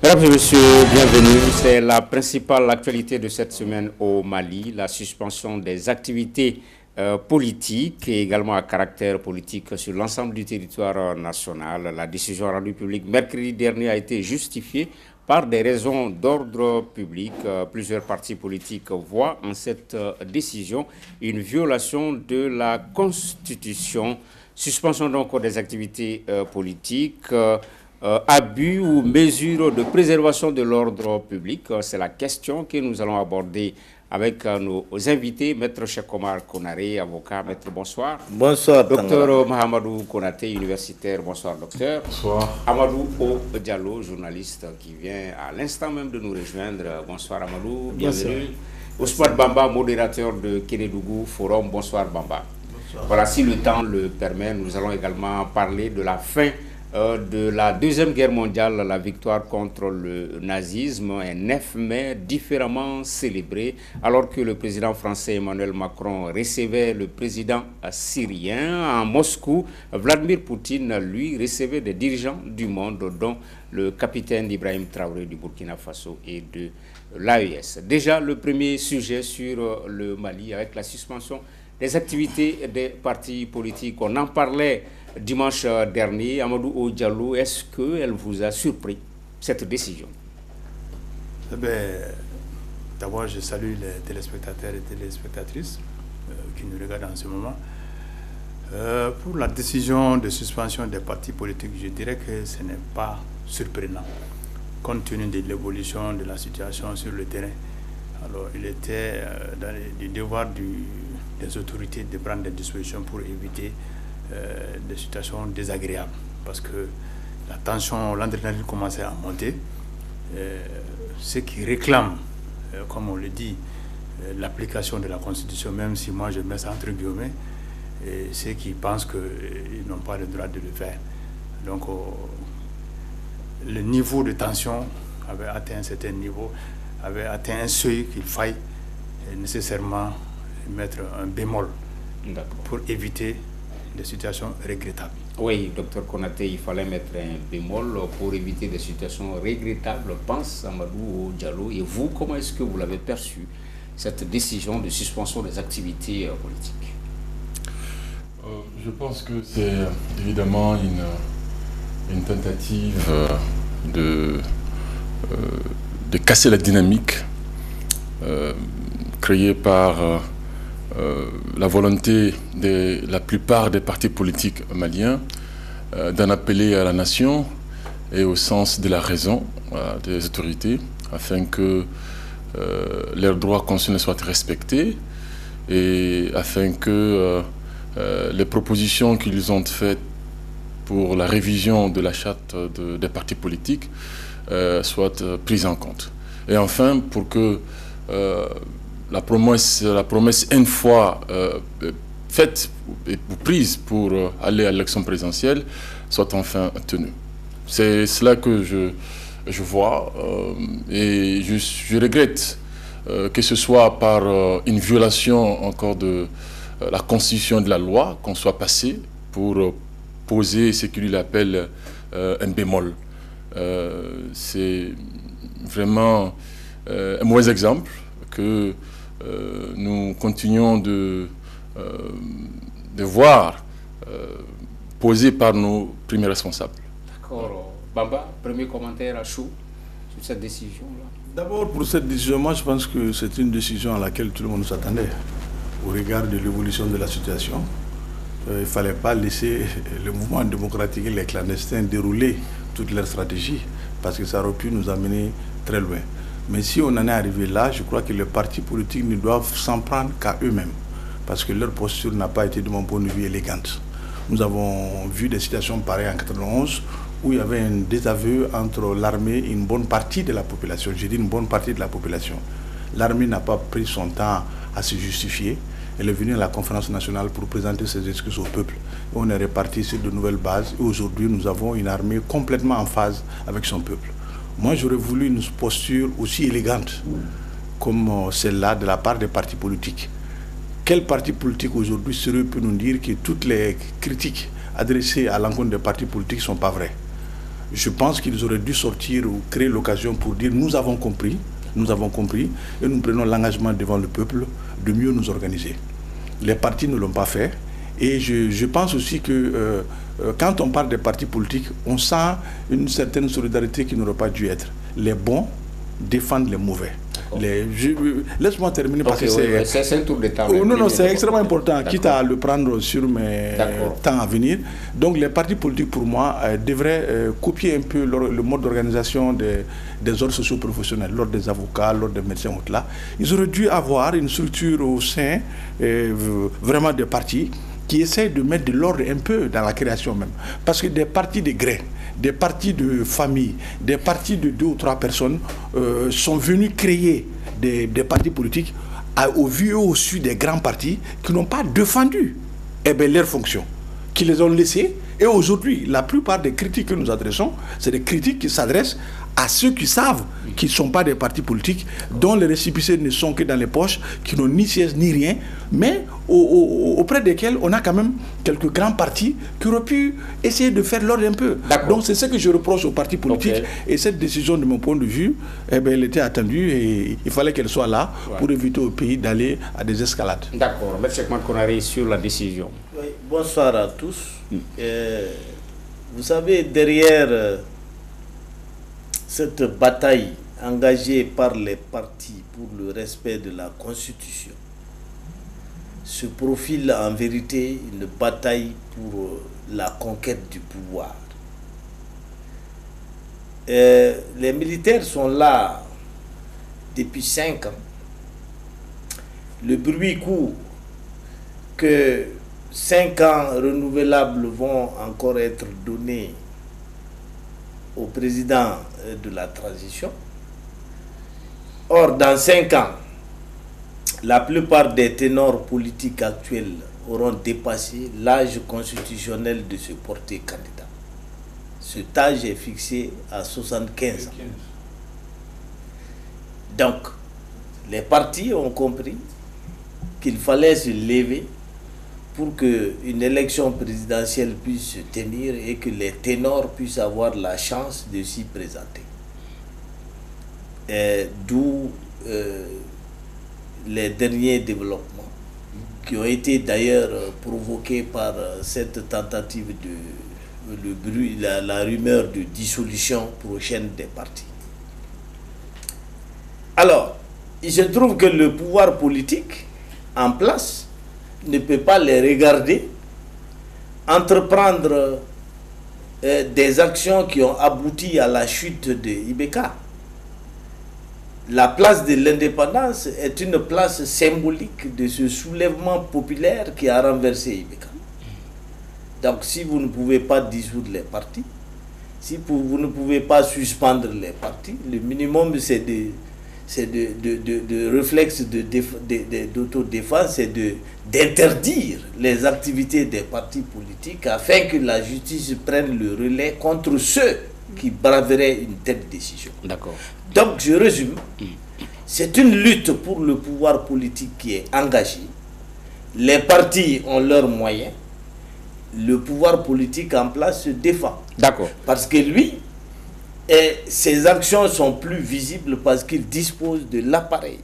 Mesdames et messieurs, bienvenue. C'est la principale actualité de cette semaine au Mali, la suspension des activités politiques et également à caractère politique sur l'ensemble du territoire national. La décision rendue publique mercredi dernier a été justifiée par des raisons d'ordre public. Plusieurs partis politiques voient en cette décision une violation de la Constitution. Suspension donc des activités politiques. Abus ou mesures de préservation de l'ordre public, c'est la question que nous allons aborder avec nos invités. Maître Cheikh Omar Konaré, avocat. Maître, bonsoir. Bonsoir. Docteur Mahamadou Konaté, universitaire. Bonsoir, docteur. Bonsoir. Amadou O. Diallo, journaliste qui vient à l'instant même de nous rejoindre. Bonsoir, Amadou. Bienvenue. Ousmane Bamba, modérateur de Kénédougou Forum. Bonsoir, Bamba. Bonsoir. Voilà, si le temps le permet, nous allons également parler de la fin de la Deuxième Guerre mondiale, la victoire contre le nazisme, un 9 mai différemment célébré, alors que le président français Emmanuel Macron recevait le président syrien à Moscou. Vladimir Poutine, lui, recevait des dirigeants du monde, dont le capitaine Ibrahim Traoré du Burkina Faso et de l'AES. Déjà, le premier sujet sur le Mali, avec la suspension des activités des partis politiques. On en parlait dimanche dernier. Amadou O. Diallo, est-ce qu'elle vous a surpris, cette décision? D'abord, je salue les téléspectateurs et téléspectatrices qui nous regardent en ce moment. Pour la décision de suspension des partis politiques, je dirais que ce n'est pas surprenant, compte tenu de l'évolution de la situation sur le terrain. Alors, il était dans le devoir des autorités de prendre des dispositions pour éviter des situations désagréables, parce que la tension, l'adrénaline commençait à monter. Ceux qui réclament, comme on le dit, l'application de la Constitution, même si moi je mets ça entre guillemets, et ceux qui pensent qu'ils n'ont pas le droit de le faire. Donc le niveau de tension avait atteint un certain niveau, avait atteint un seuil qu'il faille nécessairement mettre un bémol pour éviter des situations regrettables. Oui, docteur Konaté, il fallait mettre un bémol pour éviter des situations regrettables, pense Amadou Diallo. Et vous, comment est-ce que vous l'avez perçu, cette décision de suspension des activités politiques? Je pense que c'est évidemment une tentative de casser la dynamique créée par la volonté de la plupart des partis politiques maliens d'en appeler à la nation et au sens de la raison des autorités afin que leurs droits constitutionnels soient respectés et afin que les propositions qu'ils ont faites pour la révision de la charte des partis politiques soient prises en compte. Et enfin, pour que la promesse une fois faite et prise pour aller à l'élection présidentielle soit enfin tenue. C'est cela que je vois et je regrette que ce soit par une violation encore de la Constitution et de la loi qu'on soit passé pour poser ce qu'il appelle un bémol. C'est vraiment un mauvais exemple que nous continuons de voir posé par nos premiers responsables. D'accord. Bamba, premier commentaire à chaud sur cette décision-là? D'abord, pour cette décision, moi je pense que c'est une décision à laquelle tout le monde s'attendait au regard de l'évolution de la situation. Il ne fallait pas laisser le mouvement démocratique et les clandestins dérouler toute leur stratégie, parce que ça aurait pu nous amener très loin. Mais si on en est arrivé là, je crois que les partis politiques ne doivent s'en prendre qu'à eux-mêmes, parce que leur posture n'a pas été, de mon point de vue, élégante. Nous avons vu des situations pareilles en 91, où il y avait un désaveu entre l'armée et une bonne partie de la population. J'ai dit une bonne partie de la population. L'armée n'a pas pris son temps à se justifier. Elle est venue à la conférence nationale pour présenter ses excuses au peuple. On est reparti sur de nouvelles bases et aujourd'hui nous avons une armée complètement en phase avec son peuple. Moi j'aurais voulu une posture aussi élégante comme celle-là de la part des partis politiques. Quel parti politique aujourd'hui sérieux peut nous dire que toutes les critiques adressées à l'encontre des partis politiques ne sont pas vraies? je pense qu'ils auraient dû sortir ou créer l'occasion pour dire nous avons compris et nous prenons l'engagement devant le peuple de mieux nous organiser. Les partis ne l'ont pas fait et je pense aussi que quand on parle des partis politiques, on sent une certaine solidarité qui n'aurait pas dû être. Les bons défendent les mauvais. Laisse-moi terminer parce que c'est un tour de table. Non, c'est extrêmement important, quitte à le prendre sur mes temps à venir. Donc les partis politiques, pour moi, devraient copier un peu le mode d'organisation des ordres socio-professionnels, l'ordre des avocats, l'ordre des médecins, là. Ils auraient dû avoir une structure au sein vraiment des partis qui essayent de mettre de l'ordre un peu dans la création même. Parce que des partis de gré, des partis de famille, des partis de 2 ou 3 personnes sont venus créer des partis politiques au vu et au su des grands partis qui n'ont pas défendu leurs fonctions, qui les ont laissés. Et aujourd'hui, la plupart des critiques que nous adressons, c'est des critiques qui s'adressent à ceux qui savent qu'ils ne sont pas des partis politiques, dont les récépissés ne sont que dans les poches, qui n'ont ni siège ni rien, mais auprès desquels on a quand même quelques grands partis qui auraient pu essayer de faire l'ordre un peu. Donc c'est ce que je reproche aux partis politiques. Et cette décision, de mon point de vue, elle était attendue et il fallait qu'elle soit là pour éviter au pays d'aller à des escalades. D'accord. M. Konaré, sur la décision. Oui, bonsoir à tous. Vous savez, derrière cette bataille engagée par les partis pour le respect de la Constitution se profile en vérité une bataille pour la conquête du pouvoir. Les militaires sont là depuis 5 ans. Le bruit court que 5 ans renouvelables vont encore être donnés au président de la transition. Or, dans 5 ans, la plupart des ténors politiques actuels auront dépassé l'âge constitutionnel de se porter candidat. Cet âge est fixé à 75 ans. Donc, les partis ont compris qu'il fallait se lever pour qu'une élection présidentielle puisse se tenir et que les ténors puissent avoir la chance de s'y présenter. D'où les derniers développements qui ont été d'ailleurs provoqués par cette tentative la rumeur de dissolution prochaine des partis. Alors, il se trouve que le pouvoir politique en place ne peut pas les regarder entreprendre des actions qui ont abouti à la chute de Ibeka. La place de l'indépendance est une place symbolique de ce soulèvement populaire qui a renversé Ibeka. Donc si vous ne pouvez pas dissoudre les partis, si vous ne pouvez pas suspendre les partis, le minimum c'est de réflexe d'autodéfense, c'est d'interdire les activités des partis politiques afin que la justice prenne le relais contre ceux qui braveraient une telle décision. D'accord. Donc je résume, c'est une lutte pour le pouvoir politique qui est engagée. Les partis ont leurs moyens. Le pouvoir politique en place se défend. D'accord. Parce que lui, et ses actions sont plus visibles parce qu'il dispose de l'appareil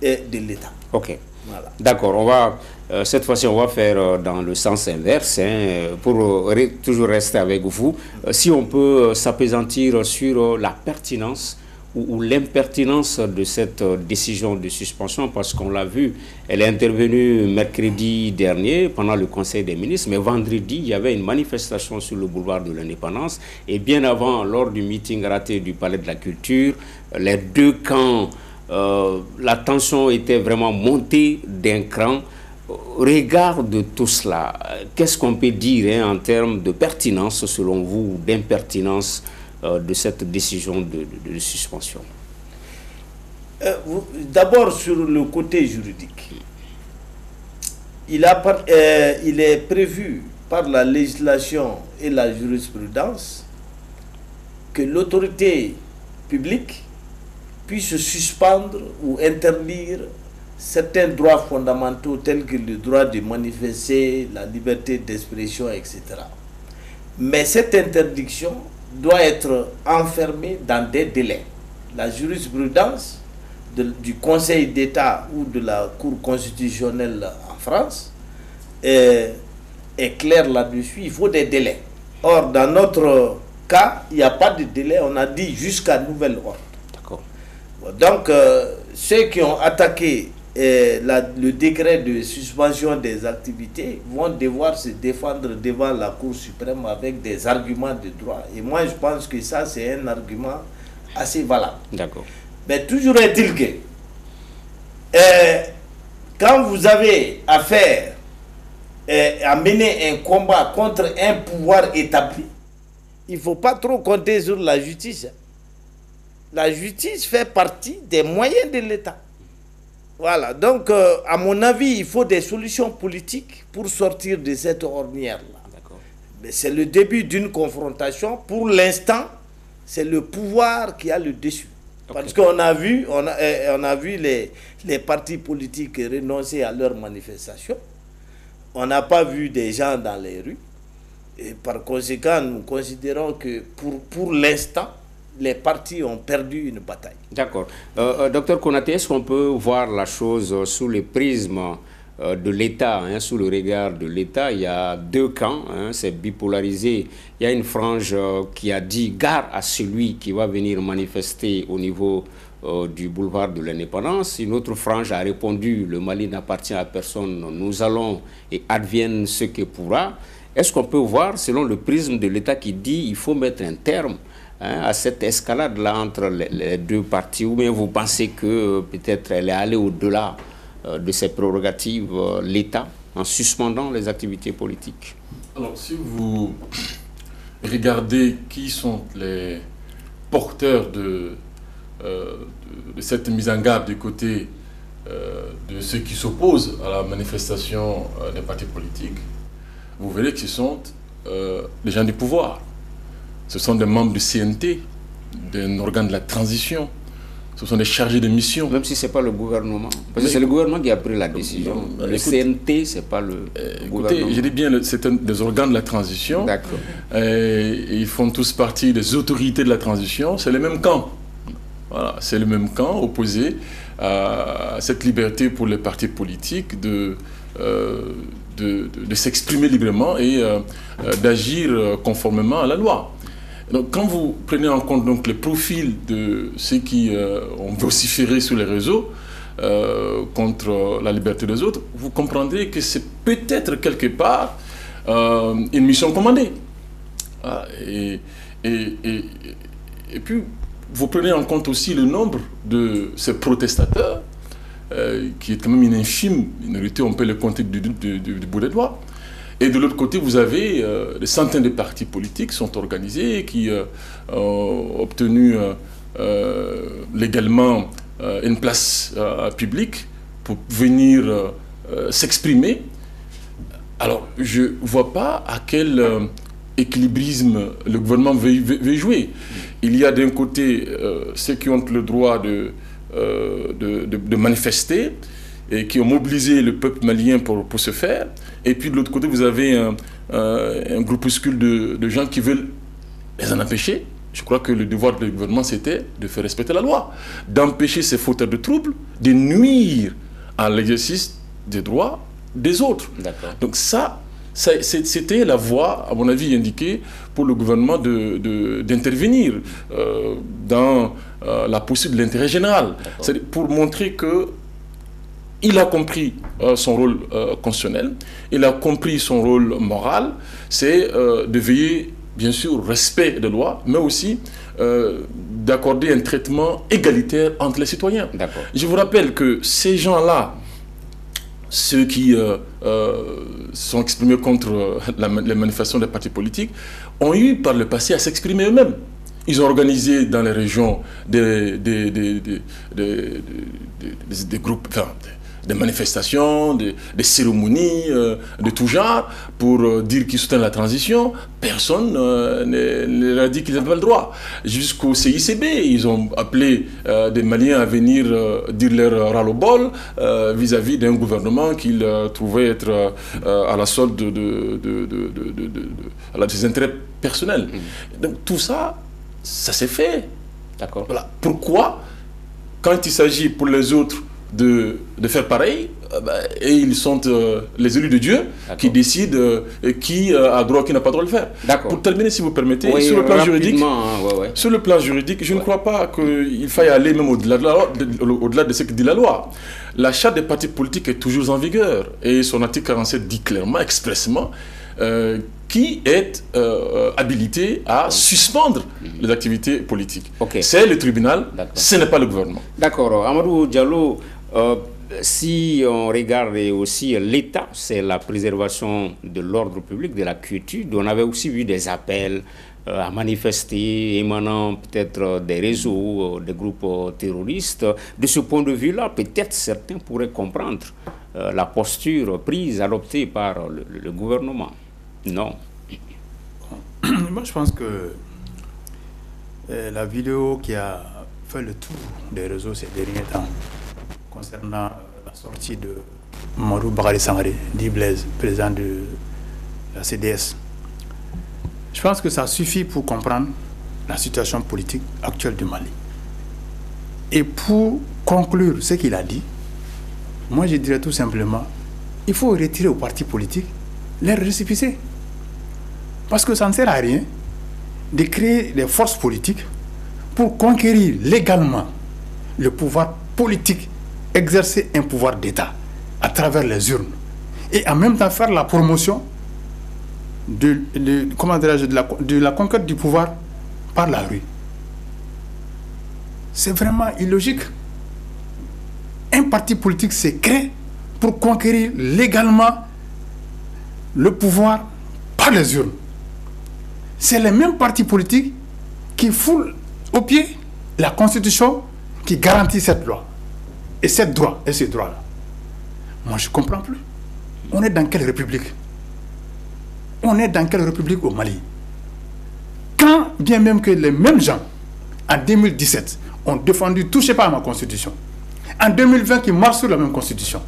de l'État. Ok. Voilà. D'accord. On va cette fois-ci, on va faire dans le sens inverse, pour toujours rester avec vous. Si on peut s'appesantir sur la pertinence ou l'impertinence de cette décision de suspension, parce qu'on l'a vu, elle est intervenue mercredi dernier pendant le Conseil des ministres, mais vendredi, il y avait une manifestation sur le boulevard de l'Indépendance, et bien avant, lors du meeting raté du Palais de la Culture, les deux camps, la tension était vraiment montée d'un cran. Au regard de tout cela, qu'est-ce qu'on peut dire en termes de pertinence, selon vous, d'impertinence de cette décision de suspension? D'abord, sur le côté juridique, il est prévu par la législation et la jurisprudence que l'autorité publique puisse suspendre ou interdire certains droits fondamentaux tels que le droit de manifester, la liberté d'expression, etc. Mais cette interdiction doit être enfermée dans des délais. La jurisprudence du Conseil d'État ou de la Cour constitutionnelle en France est claire là-dessus. Il faut des délais. Or, dans notre cas, il n'y a pas de délai. On a dit jusqu'à nouvel ordre. D'accord. Donc, ceux qui ont attaqué le décret de suspension des activités vont devoir se défendre devant la Cour suprême avec des arguments de droit. Et moi, je pense que ça, c'est un argument assez valable. D'accord. Mais toujours est-il que quand vous avez affaire à mener un combat contre un pouvoir établi, il ne faut pas trop compter sur la justice. La justice fait partie des moyens de l'État. Voilà, donc à mon avis, il faut des solutions politiques pour sortir de cette ornière-là. C'est le début d'une confrontation. Pour l'instant, c'est le pouvoir qui a le dessus. Parce qu'on a vu, on a vu les partis politiques renoncer à leurs manifestations. On n'a pas vu des gens dans les rues. Et par conséquent, nous considérons que pour l'instant, les partis ont perdu une bataille. D'accord. Docteur Konaté, est-ce qu'on peut voir la chose sous le prisme de l'État, sous le regard de l'État? Il y a deux camps, c'est bipolarisé. Il y a une frange qui a dit gare à celui qui va venir manifester au niveau du boulevard de l'Indépendance. Une autre frange a répondu, le Mali n'appartient à personne, nous allons et advienne ce que pourra. Est-ce qu'on peut voir, selon le prisme de l'État qui dit il faut mettre un terme à cette escalade-là entre les deux parties, ou bien vous pensez que peut-être elle est allée au-delà de ses prérogatives, l'État, en suspendant les activités politiques? Alors, si vous regardez qui sont les porteurs de cette mise en garde du côté de ceux qui s'opposent à la manifestation des partis politiques, vous verrez que ce sont les gens du pouvoir. Ce sont des membres du CNT, d'un organe de la transition. Ce sont des chargés de mission. Même si ce n'est pas le gouvernement. Parce que c'est le gouvernement qui a pris la décision. Le CNT, ce n'est pas le gouvernement. Je dis bien, c'est des organes de la transition. D'accord. Ils font tous partie des autorités de la transition. C'est le même camp. Voilà, c'est le même camp opposé à cette liberté pour les partis politiques de s'exprimer librement et d'agir conformément à la loi. Donc, quand vous prenez en compte donc, le profil de ceux qui ont vociféré sur les réseaux contre la liberté des autres, vous comprendrez que c'est peut-être quelque part une mission commandée. Et puis, vous prenez en compte aussi le nombre de ces protestateurs, qui est quand même une infime minorité, on peut le compter du bout des doigts. Et de l'autre côté, vous avez des centaines de partis politiques qui sont organisés, qui ont obtenu légalement une place publique pour venir s'exprimer. Alors, je ne vois pas à quel équilibrisme le gouvernement veut jouer. Il y a d'un côté ceux qui ont le droit de manifester et qui ont mobilisé le peuple malien pour ce faire. Et puis de l'autre côté, vous avez un groupuscule de gens qui veulent les en empêcher. Je crois que le devoir du gouvernement, c'était de faire respecter la loi, d'empêcher ces fauteurs de troubles, de nuire à l'exercice des droits des autres. Donc ça c'était la voie, à mon avis, indiquée pour le gouvernement d'intervenir dans la poursuite de l'intérêt général. C'est pour montrer que il a compris son rôle constitutionnel, il a compris son rôle moral, c'est de veiller, bien sûr, au respect des lois, mais aussi d'accorder un traitement égalitaire entre les citoyens. Je vous rappelle que ces gens-là, ceux qui sont exprimés contre les manifestations des partis politiques, ont eu par le passé à s'exprimer eux-mêmes. Ils ont organisé dans les régions des groupes, enfin, des manifestations, des cérémonies de tout genre pour dire qu'ils soutiennent la transition. Personne ne leur a dit qu'ils n'avaient pas le droit. Jusqu'au CICB, ils ont appelé des Maliens à venir dire leur ras-le-bol vis-à-vis d'un gouvernement qu'ils trouvaient être à la solde de ses intérêts personnels. Donc tout ça, ça s'est fait. D'accord. Voilà. Pourquoi, quand il s'agit pour les autres de faire pareil, et ils sont les élus de Dieu qui décident qui a droit, qui n'a pas droit de le faire. Pour terminer, si vous permettez, sur le plan juridique, sur le plan juridique, je ne crois pas qu'il faille aller même au-delà de ce que dit la loi. La charte des partis politiques est toujours en vigueur et son article 47 dit clairement, expressément, qui est habilité à suspendre les activités politiques. C'est le tribunal, ce n'est pas le gouvernement. D'accord. Amadou Diallo, si on regarde aussi l'État, c'est la préservation de l'ordre public, de la quiétude. On avait aussi vu des appels à manifester, émanant peut-être des réseaux, des groupes terroristes. De ce point de vue-là, peut-être certains pourraient comprendre la posture prise, adoptée par le gouvernement. Non. Moi, je pense que la vidéo qui a fait le tour des réseaux ces derniers temps, concernant la sortie de Mamadou Bakary Sangaré, dit Blaise, président de la CDS, je pense que ça suffit pour comprendre la situation politique actuelle du Mali. Et pour conclure ce qu'il a dit, moi je dirais tout simplement, il faut retirer aux partis politiques leurs récépissés. Parce que ça ne sert à rien de créer des forces politiques pour conquérir légalement le pouvoir politique, exercer un pouvoir d'État à travers les urnes et en même temps faire la promotion de la conquête du pouvoir par la rue. C'est vraiment illogique. Un parti politique s'est créé pour conquérir légalement le pouvoir par les urnes. C'est les mêmes partis politiques qui foulent au pied la Constitution qui garantit cette loi et ces droits-là. Moi, je ne comprends plus. On est dans quelle république? On est dans quelle république au Mali? Quand bien même que les mêmes gens, en 2017, ont défendu, touchez pas à ma Constitution, en 2020, qui marchent sur la même Constitution,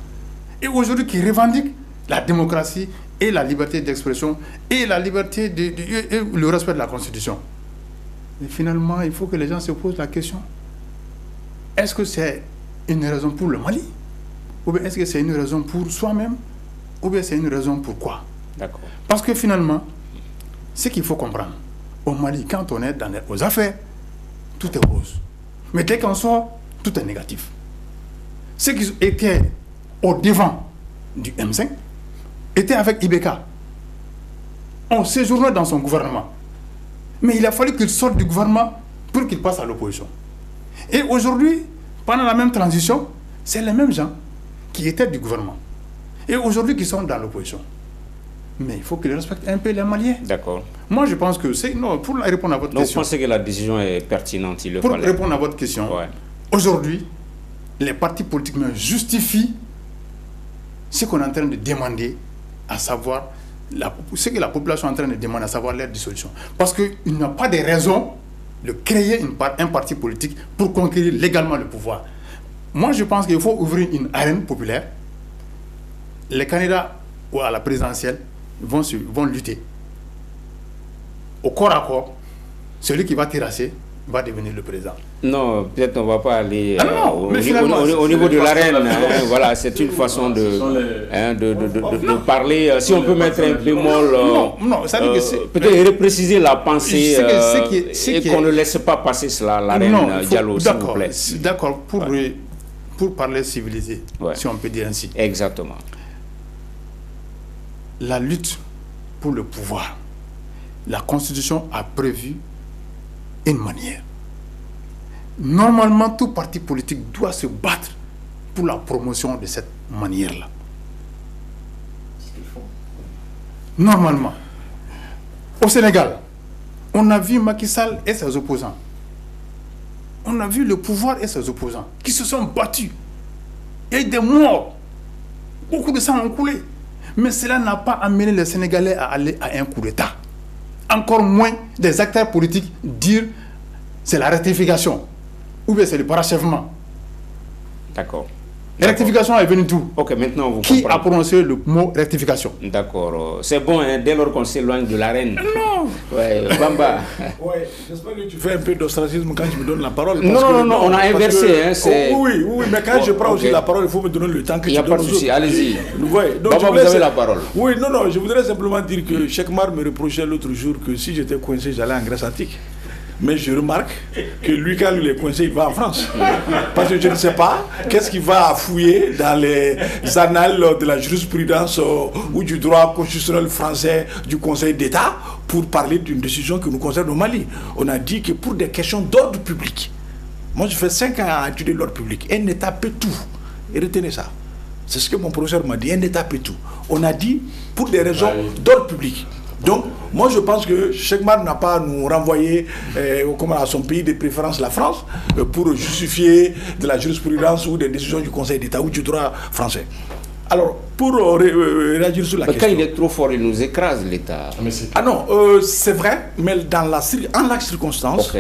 et aujourd'hui qui revendiquent la démocratie et la liberté d'expression et la liberté et le respect de la Constitution. Et finalement, il faut que les gens se posent la question, est-ce que c'est une raison pour le Mali? Ou bien est-ce que c'est une raison pour soi-même? Ou bien c'est une raison pour quoi? D'accord. Parce que finalement, ce qu'il faut comprendre, au Mali, quand on est dans les affaires, tout est rose. Mais dès qu'on sort, tout est négatif. Ceux qui étaient au devant du M5 étaient avec Ibeka. On séjournait dans son gouvernement. Mais il a fallu qu'il sorte du gouvernement pour qu'il passe à l'opposition. Et aujourd'hui, pendant la même transition, c'est les mêmes gens qui étaient du gouvernement. Et aujourd'hui qui sont dans l'opposition. Mais il faut qu'ils respectent un peu les Maliens. D'accord. Moi, je pense que c'est... Non, pour répondre à votre question... Donc, vous pensez que la décision est pertinente, pour répondre à votre question, aujourd'hui, les partis politiques justifient ce qu'on est en train de demander, à savoir... ce que la population est en train de demander, à savoir leur dissolution. Parce qu'il n'y a pas de raison de créer un parti politique pour conquérir légalement le pouvoir. Moi, je pense qu'il faut ouvrir une arène populaire. Les candidats à la présidentielle vont lutter. Au corps à corps, celui qui va terrasser va devenir le président. Non, peut-être on ne va pas aller au niveau de l'arène. Voilà, c'est une façon de parler. Si on peut mettre un bémol, peut-être repréciser la pensée et qu'on ne laisse pas passer cela, l'arène Diallo, s'il vous plaît. D'accord, pour parler civilisé, si on peut dire ainsi. Exactement. La lutte pour le pouvoir, la Constitution a prévu une manière. Normalement, tout parti politique doit se battre pour la promotion de cette manière-là. Normalement. Au Sénégal, on a vu Macky Sall et ses opposants. On a vu le pouvoir et ses opposants qui se sont battus. Il y a eu des morts Beaucoup de sang ont coulé. Mais cela n'a pas amené les Sénégalais à aller à un coup d'État. Encore moins des acteurs politiques dire c'est la rectification ou bien c'est le parachèvement. D'accord. La rectification est venue d'où? Ok, maintenant vous Qui comprenez. a prononcé le mot rectification? D'accord. C'est bon, hein, dès lors qu'on s'éloigne de l'arène. Non. Ouais, Bamba. Ouais, j'espère que tu fais un peu d'ostracisme quand tu me donnes la parole. Non, on a inversé. Oui, mais quand je prends aussi la parole, il faut me donner le temps que tu donnes. Il n'y a pas de souci, allez-y. Ouais, donc Bamba, vous avez la parole. Oui, non, je voudrais simplement dire que Cheikh Mar me reprochait l'autre jour que si j'étais coincé, j'allais en Grèce antique. Mais je remarque que lui, quand il est coincé, il va en France. Parce que je ne sais pas qu'est-ce qu'il va fouiller dans les annales de la jurisprudence ou du droit constitutionnel français du Conseil d'État pour parler d'une décision qui nous concerne au Mali. On a dit que pour des questions d'ordre public, moi je fais 5 ans à étudier l'ordre public, un État peut tout. Et retenez ça. C'est ce que mon professeur m'a dit, un État peut tout. On a dit pour des raisons d'ordre public. Donc, moi je pense que Cheikh Mar n'a pas à nous renvoyer à son pays de préférence, la France, pour justifier de la jurisprudence ou des décisions du Conseil d'État ou du droit français. Alors, pour réagir sur la question... Quand il est trop fort, il nous écrase, l'État. Ah non, c'est vrai, mais en la circonstance,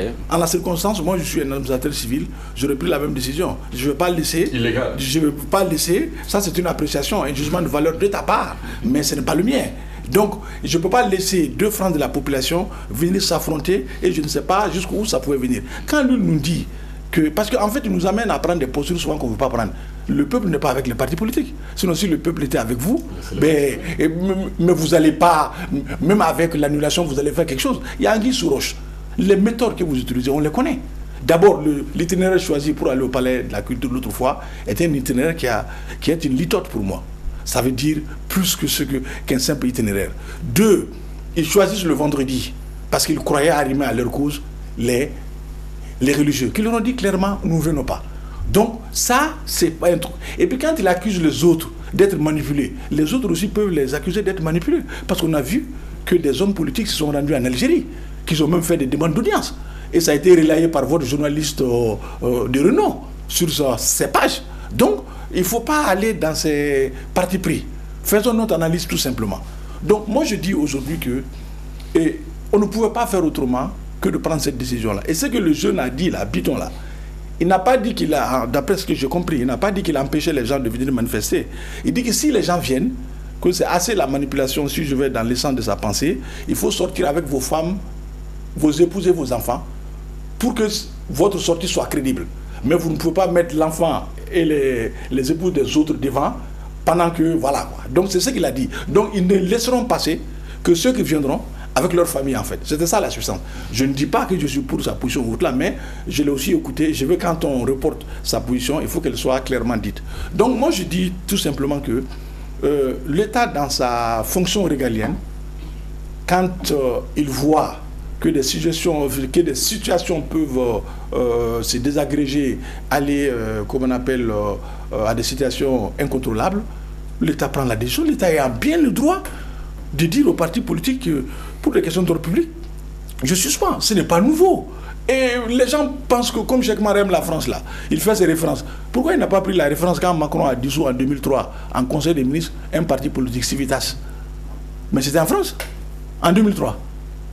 moi je suis un administrateur civil, j'aurais pris la même décision. Je ne vais pas laisser... Illégal. Je ne veux pas laisser, ça c'est une appréciation, un jugement de valeur de ta part, mais ce n'est pas le mien. Donc, je ne peux pas laisser 2 francs de la population venir s'affronter et je ne sais pas jusqu'où ça pouvait venir. Quand lui nous dit que... Parce qu'en fait, il nous amène à prendre des postures souvent qu'on ne veut pas prendre. Le peuple n'est pas avec les partis politiques. Sinon, si le peuple était avec vous, mais vous n'allez pas... Même avec l'annulation, vous allez faire quelque chose. Il y a anguille sous roche. Les méthodes que vous utilisez, on les connaît. D'abord, l'itinéraire choisi pour aller au palais de la culture l'autre fois est un itinéraire qui est une litote pour moi. Ça veut dire plus que qu'un simple itinéraire. 2, ils choisissent le vendredi parce qu'ils croyaient arrimer à leur cause les religieux, qui leur ont dit clairement, nous ne venons pas. Donc ça, c'est pas un truc. Et puis quand ils accusent les autres d'être manipulés, les autres aussi peuvent les accuser d'être manipulés. Parce qu'on a vu que des hommes politiques se sont rendus en Algérie, qu'ils ont même fait des demandes d'audience. Et ça a été relayé par votre journaliste de renom sur ces pages. Donc, il ne faut pas aller dans ces partis pris. Faisons notre analyse tout simplement. Donc, moi, je dis aujourd'hui que on ne pouvait pas faire autrement que de prendre cette décision-là. Et ce que le jeune a dit, là, Biton, là, il n'a pas dit qu'il a, d'après ce que j'ai compris, il n'a pas dit qu'il a empêché les gens de venir manifester. Il dit que si les gens viennent, que c'est assez la manipulation, si je vais dans l'essence de sa pensée, il faut sortir avec vos femmes, vos épouses et vos enfants, pour que votre sortie soit crédible. Mais vous ne pouvez pas mettre l'enfant et les épouses des autres devant pendant que, voilà quoi. Donc c'est ce qu'il a dit. Donc ils ne laisseront passer que ceux qui viendront avec leur famille en fait. C'était ça la substance. Je ne dis pas que je suis pour sa position ou là, mais je l'ai aussi écouté. Je veux quand on reporte sa position, il faut qu'elle soit clairement dite. Donc moi je dis tout simplement que l'État dans sa fonction régalienne, quand il voit que des situations peuvent se désagréger, aller, comme on appelle, à des situations incontrôlables, l'État prend la décision. L'État a bien le droit de dire aux partis politiques que pour des questions d'ordre public, je suspends. Ce n'est pas nouveau. Et les gens pensent que comme Cheikh Mar aime la France là, il fait ses références. Pourquoi il n'a pas pris la référence quand Macron a dissous en 2003 en Conseil des ministres un parti politique, Civitas? Mais c'était en France, en 2003.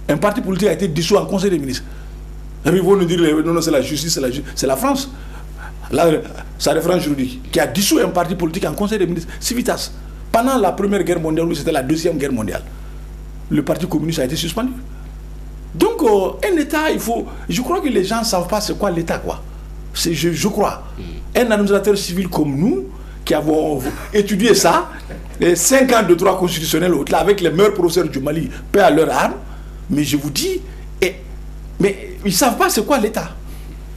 Un parti politique a été dissous en Conseil des ministres. Et puis ils vont nous dire, non, c'est la justice, c'est la France. Là, sa référence juridique, qui a dissous un parti politique en Conseil des ministres, Civitas. Pendant la Première Guerre mondiale, ou c'était la Deuxième Guerre mondiale, le Parti communiste a été suspendu. Donc, un État, il faut... Je crois que les gens ne savent pas c'est quoi l'État, quoi. Je crois. Un administrateur civil comme nous, qui avons étudié ça, les 5 ans de droit constitutionnel, là, avec les meilleurs professeurs du Mali, paix à leur âme, mais je vous dis, mais ils ne savent pas c'est quoi l'État.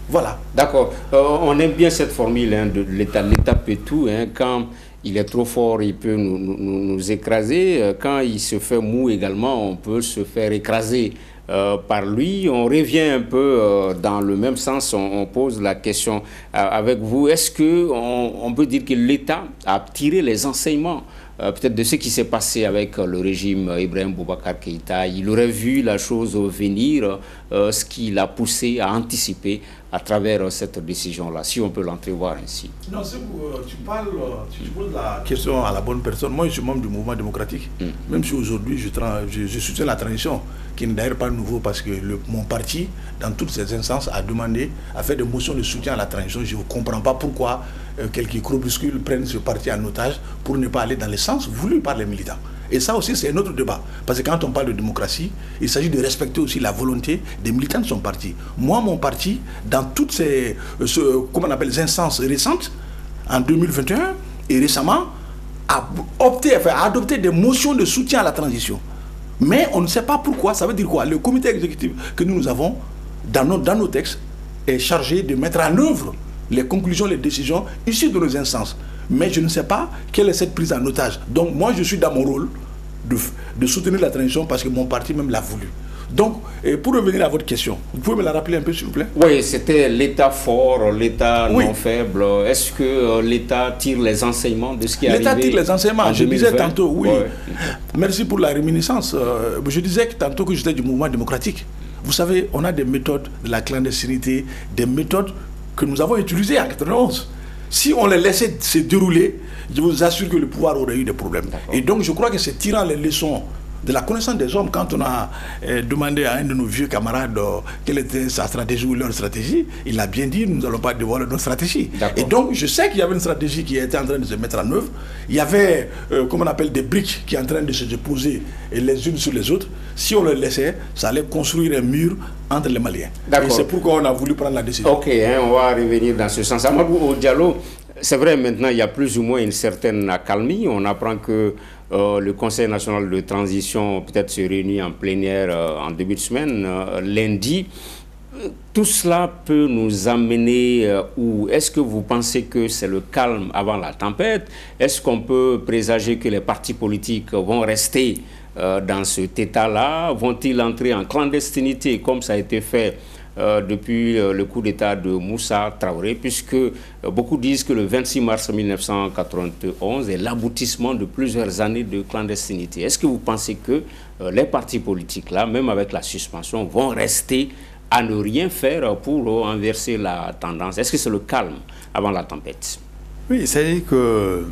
Voilà. D'accord. On aime bien cette formule hein, de l'État. L'État peut tout. Hein, quand il est trop fort, il peut nous écraser. Quand il se fait mou également, on peut se faire écraser par lui. On revient un peu dans le même sens. On pose la question avec vous. Est-ce qu'on peut dire que l'État a tiré les enseignements peut-être de ce qui s'est passé avec le régime Ibrahim Boubacar Keïta. Il aurait vu la chose venir, ce qui l'a poussé à anticiper à travers cette décision-là, si on peut l'entrevoir ainsi. Non, tu poses la question à la bonne personne. Moi, je suis membre du mouvement démocratique. Même si aujourd'hui, je soutiens la transition, qui n'est d'ailleurs pas nouveau parce que mon parti, dans toutes ces instances, a fait des motions de soutien à la transition. Je ne comprends pas pourquoi quelques groupuscules prennent ce parti en otage pour ne pas aller dans le sens voulu par les militants. Et ça aussi, c'est un autre débat. Parce que quand on parle de démocratie, il s'agit de respecter aussi la volonté des militants de son parti. Moi, mon parti, dans toutes ces instances récentes, en 2021 et récemment, a adopté des motions de soutien à la transition. Mais on ne sait pas pourquoi. Ça veut dire quoi? Le comité exécutif que nous avons dans nos textes est chargé de mettre en œuvre les conclusions, les décisions issues de nos instances. Mais je ne sais pas quelle est cette prise en otage. Donc moi, je suis dans mon rôle de soutenir la transition parce que mon parti même l'a voulu. Donc, pour revenir à votre question, vous pouvez me la rappeler un peu, s'il vous plaît? Oui, c'était l'État fort, l'État non faible. Est-ce que l'État tire les enseignements de ce qui est arrivé? L'État tire les enseignements. Je disais tantôt, oui. Ouais. Merci pour la réminiscence. Je disais tantôt que j'étais du mouvement démocratique. Vous savez, on a des méthodes de la clandestinité, des méthodes que nous avons utilisées en 91. Si on les laissait se dérouler, je vous assure que le pouvoir aurait eu des problèmes. Et donc je crois que c'est tirant les leçons de la connaissance des hommes, quand on a demandé à un de nos vieux camarades quelle était sa stratégie ou leur stratégie, il a bien dit, nous n'allons pas dévoiler notre stratégie. Et donc je sais qu'il y avait une stratégie qui était en train de se mettre en œuvre. Il y avait, comment on appelle, des briques qui étaient en train de se déposer les unes sur les autres. Si on les laissait, ça allait construire un mur entre les Maliens. Et c'est pourquoi on a voulu prendre la décision. Ok, on va revenir dans ce sens. Amadou Diallo, c'est vrai, maintenant il y a plus ou moins une certaine accalmie. On apprend que le Conseil national de transition peut-être se réunit en plénière en début de semaine, lundi. Tout cela peut nous amener où? Est-ce que vous pensez que c'est le calme avant la tempête? Est-ce qu'on peut présager que les partis politiques vont rester dans cet état-là? Vont-ils entrer en clandestinité comme ça a été fait depuis le coup d'État de Moussa Traoré, puisque beaucoup disent que le 26 mars 1991 est l'aboutissement de plusieurs années de clandestinité. Est-ce que vous pensez que les partis politiques, là, même avec la suspension, vont rester à ne rien faire pour inverser la tendance? Est-ce que c'est le calme avant la tempête? Oui, c'est-à-dire que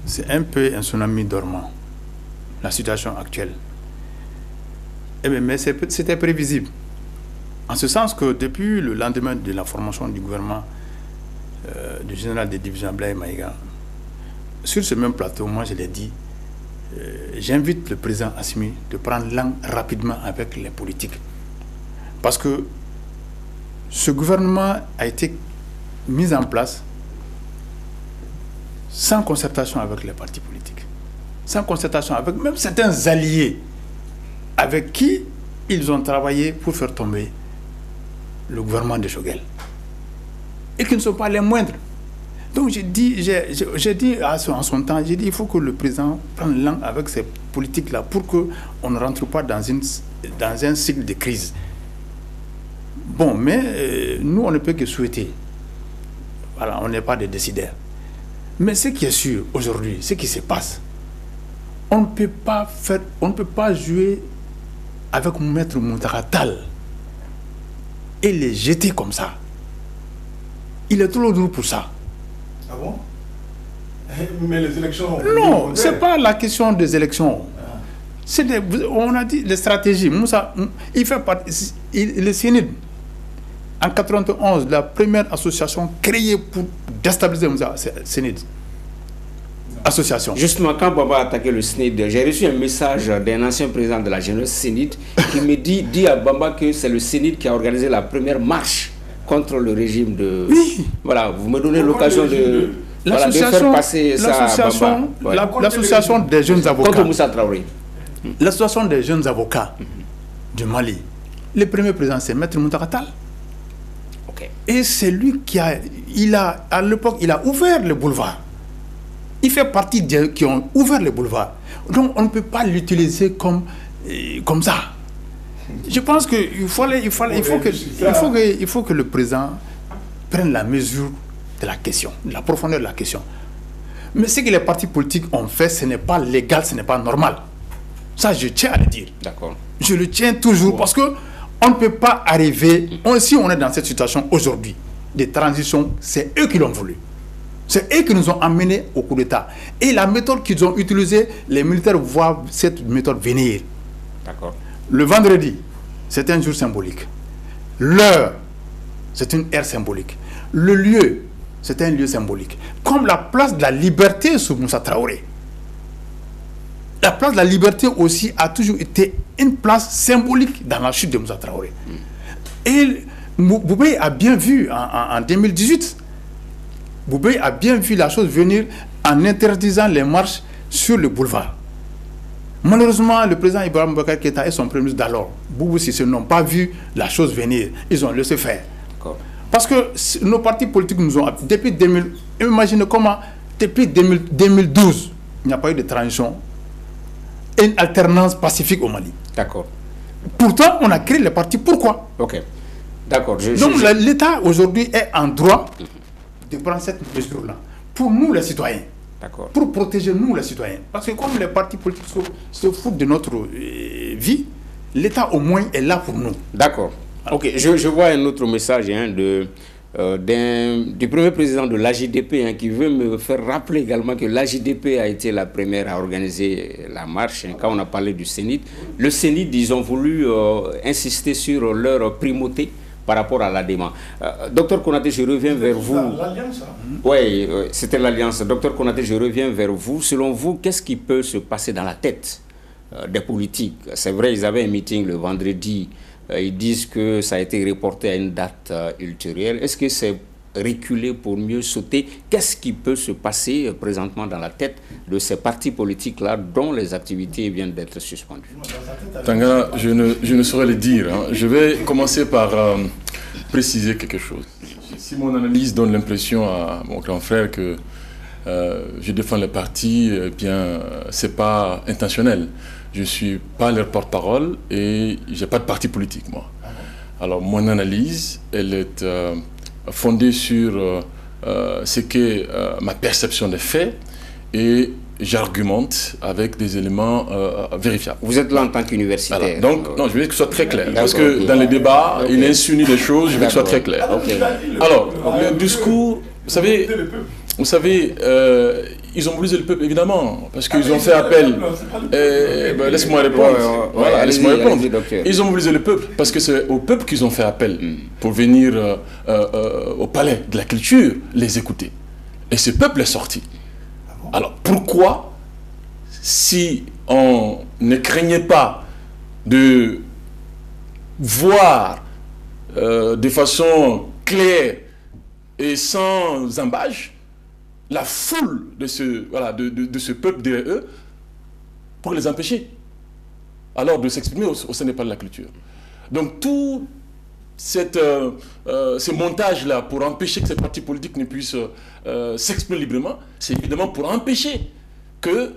c'est un peu un tsunami dormant, la situation actuelle. Eh bien, mais c'était prévisible. En ce sens que depuis le lendemain de la formation du gouvernement du général de division Abdoulaye Maïga, sur ce même plateau, moi je l'ai dit, j'invite le président Assimi de prendre langue rapidement avec les politiques. Parce que ce gouvernement a été mis en place sans concertation avec les partis politiques, sans concertation avec même certains alliés avec qui ils ont travaillé pour faire tomber le gouvernement de Choguel, et qui ne sont pas les moindres. Donc j'ai dit en son temps, j'ai dit il faut que le président prenne langue avec ces politiques-là pour qu'on ne rentre pas dans un cycle de crise. Bon, mais nous on ne peut que souhaiter. Voilà, on n'est pas des décideurs. Mais ce qui est sûr aujourd'hui, ce qui se passe, on ne peut pas jouer avec Maître Muntaka Tall et les jeter comme ça. Il est trop lourd pour ça. Ah bon? Mais les élections... Non, ce n'est pas la question des élections. On a dit les stratégies. Moussa, il fait partie... Le CNID, en 1991, la première association créée pour déstabiliser Moussa, c'est le CNID. Association. Justement, quand Baba a attaqué le SNID, j'ai reçu un message d'un ancien président de la jeunesse SNID qui me dit à Baba que c'est le SNID qui a organisé la première marche contre le régime de... Oui. Voilà, vous me donnez l'occasion de faire passer ça à Baba. L'association des jeunes avocats. Contre Moussa Traoré. L'association des jeunes avocats du Mali. Le premier président, c'est Maître Muntaka Tall. Okay. Et c'est lui à l'époque, il a ouvert le boulevard. Il fait partie des qui ont ouvert les boulevards. Donc on ne peut pas l'utiliser comme ça. Je pense qu'il faut que le président prenne la mesure de la question, de la profondeur de la question. Mais ce que les partis politiques ont fait, ce n'est pas légal, ce n'est pas normal. Ça, je tiens à le dire. D'accord. Je le tiens toujours parce que on ne peut pas arriver, si on est dans cette situation aujourd'hui, de transition, c'est eux qui l'ont voulu. C'est eux qui nous ont amenés au coup d'État. Et la méthode qu'ils ont utilisée, les militaires voient cette méthode venir. D'accord. Le vendredi, c'est un jour symbolique. L'heure, c'est une heure symbolique. Le lieu, c'est un lieu symbolique. Comme la place de la liberté sous Moussa Traoré. La place de la liberté aussi a toujours été une place symbolique dans la chute de Moussa Traoré. Et Boubé a bien vu en 2018, Boubé a bien vu la chose venir en interdisant les marches sur le boulevard. Malheureusement, le président Ibrahim Boubacar Keïta et son premier ministre d'alors, Boubou Cissé, n'ont pas vu la chose venir. Ils ont laissé faire. Parce que nos partis politiques nous ont... Depuis 2000, imaginez comment, depuis 2012, il n'y a pas eu de transition et une alternance pacifique au Mali. D'accord. Pourtant, on a créé les partis. Pourquoi? Ok. D'accord. Donc l'État aujourd'hui est en droit de prendre cette mesure-là. Pour nous les citoyens. D'accord. Pour protéger nous les citoyens. Parce que comme les partis politiques se foutent de notre vie, l'État au moins est là pour nous. D'accord. Ok. Je vois un autre message du premier président de l'AJDP qui veut me faire rappeler également que l'AJDP a été la première à organiser la marche. Quand on a parlé du CENID, le CENID, ils ont voulu insister sur leur primauté par rapport à l'ADEMA. Docteur Konaté, je reviens vers vous. L'Alliance. Oui, c'était l'Alliance. Docteur Konaté, je reviens vers vous. Selon vous, qu'est-ce qui peut se passer dans la tête des politiques? C'est vrai, ils avaient un meeting le vendredi. Ils disent que ça a été reporté à une date ultérieure. Est-ce que c'est reculer pour mieux sauter? Qu'est-ce qui peut se passer présentement dans la tête de ces partis politiques-là dont les activités viennent d'être suspendues? Tangara, je ne saurais le dire. Hein. Je vais commencer par préciser quelque chose. Si mon analyse donne l'impression à mon grand frère que je défends les partis, eh bien, c'est pas intentionnel. Je ne suis pas leur porte-parole et je n'ai pas de parti politique, moi. Alors, mon analyse, elle est fondée sur ce qu'est ma perception des faits et j'argumente avec des éléments vérifiables. Vous êtes là en tant qu'universitaire. Voilà. Donc, non, je veux que ce soit très clair. Parce que dans les débats, il insinue des choses, je veux que ce soit très clair. Alors, le discours, vous savez, ils ont mobilisé le peuple, évidemment, parce qu'ils ont fait appel. Laisse-moi répondre. Voilà, laisse-moi répondre. Ils ont mobilisé le peuple, parce que c'est au peuple qu'ils ont fait appel pour venir au palais de la culture les écouter. Et ce peuple est sorti. Alors, pourquoi, si on ne craignait pas de voir de façon claire et sans embâche la foule de ce peuple derrière eux, pour les empêcher alors de s'exprimer au sein des palais de la culture? Donc tout ce montage-là pour empêcher que ces partis politiques ne puissent s'exprimer librement, c'est évidemment pour empêcher que,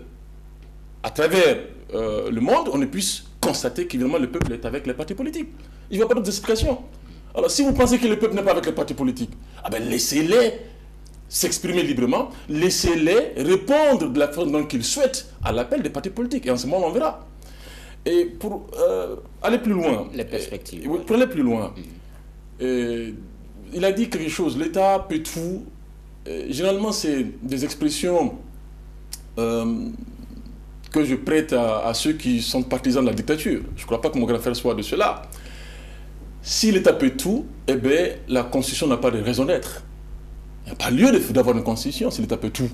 à travers le monde, on ne puisse constater qu'évidemment le peuple est avec les partis politiques. Il n'y a pas d'autres explications. Alors si vous pensez que le peuple n'est pas avec les partis politiques, laissez-les s'exprimer librement, laissez-les répondre de la façon dont ils souhaitent à l'appel des partis politiques. Et en ce moment, on verra. Et pour aller plus loin, les perspectives. Pour aller plus loin, il a dit quelque chose, l'État peut tout. Généralement, c'est des expressions que je prête à ceux qui sont partisans de la dictature. Je ne crois pas que mon grand frère soit de cela. Si l'État peut tout, eh bien, la Constitution n'a pas de raison d'être. Il n'y a pas lieu d'avoir une Constitution si l'État peut tout.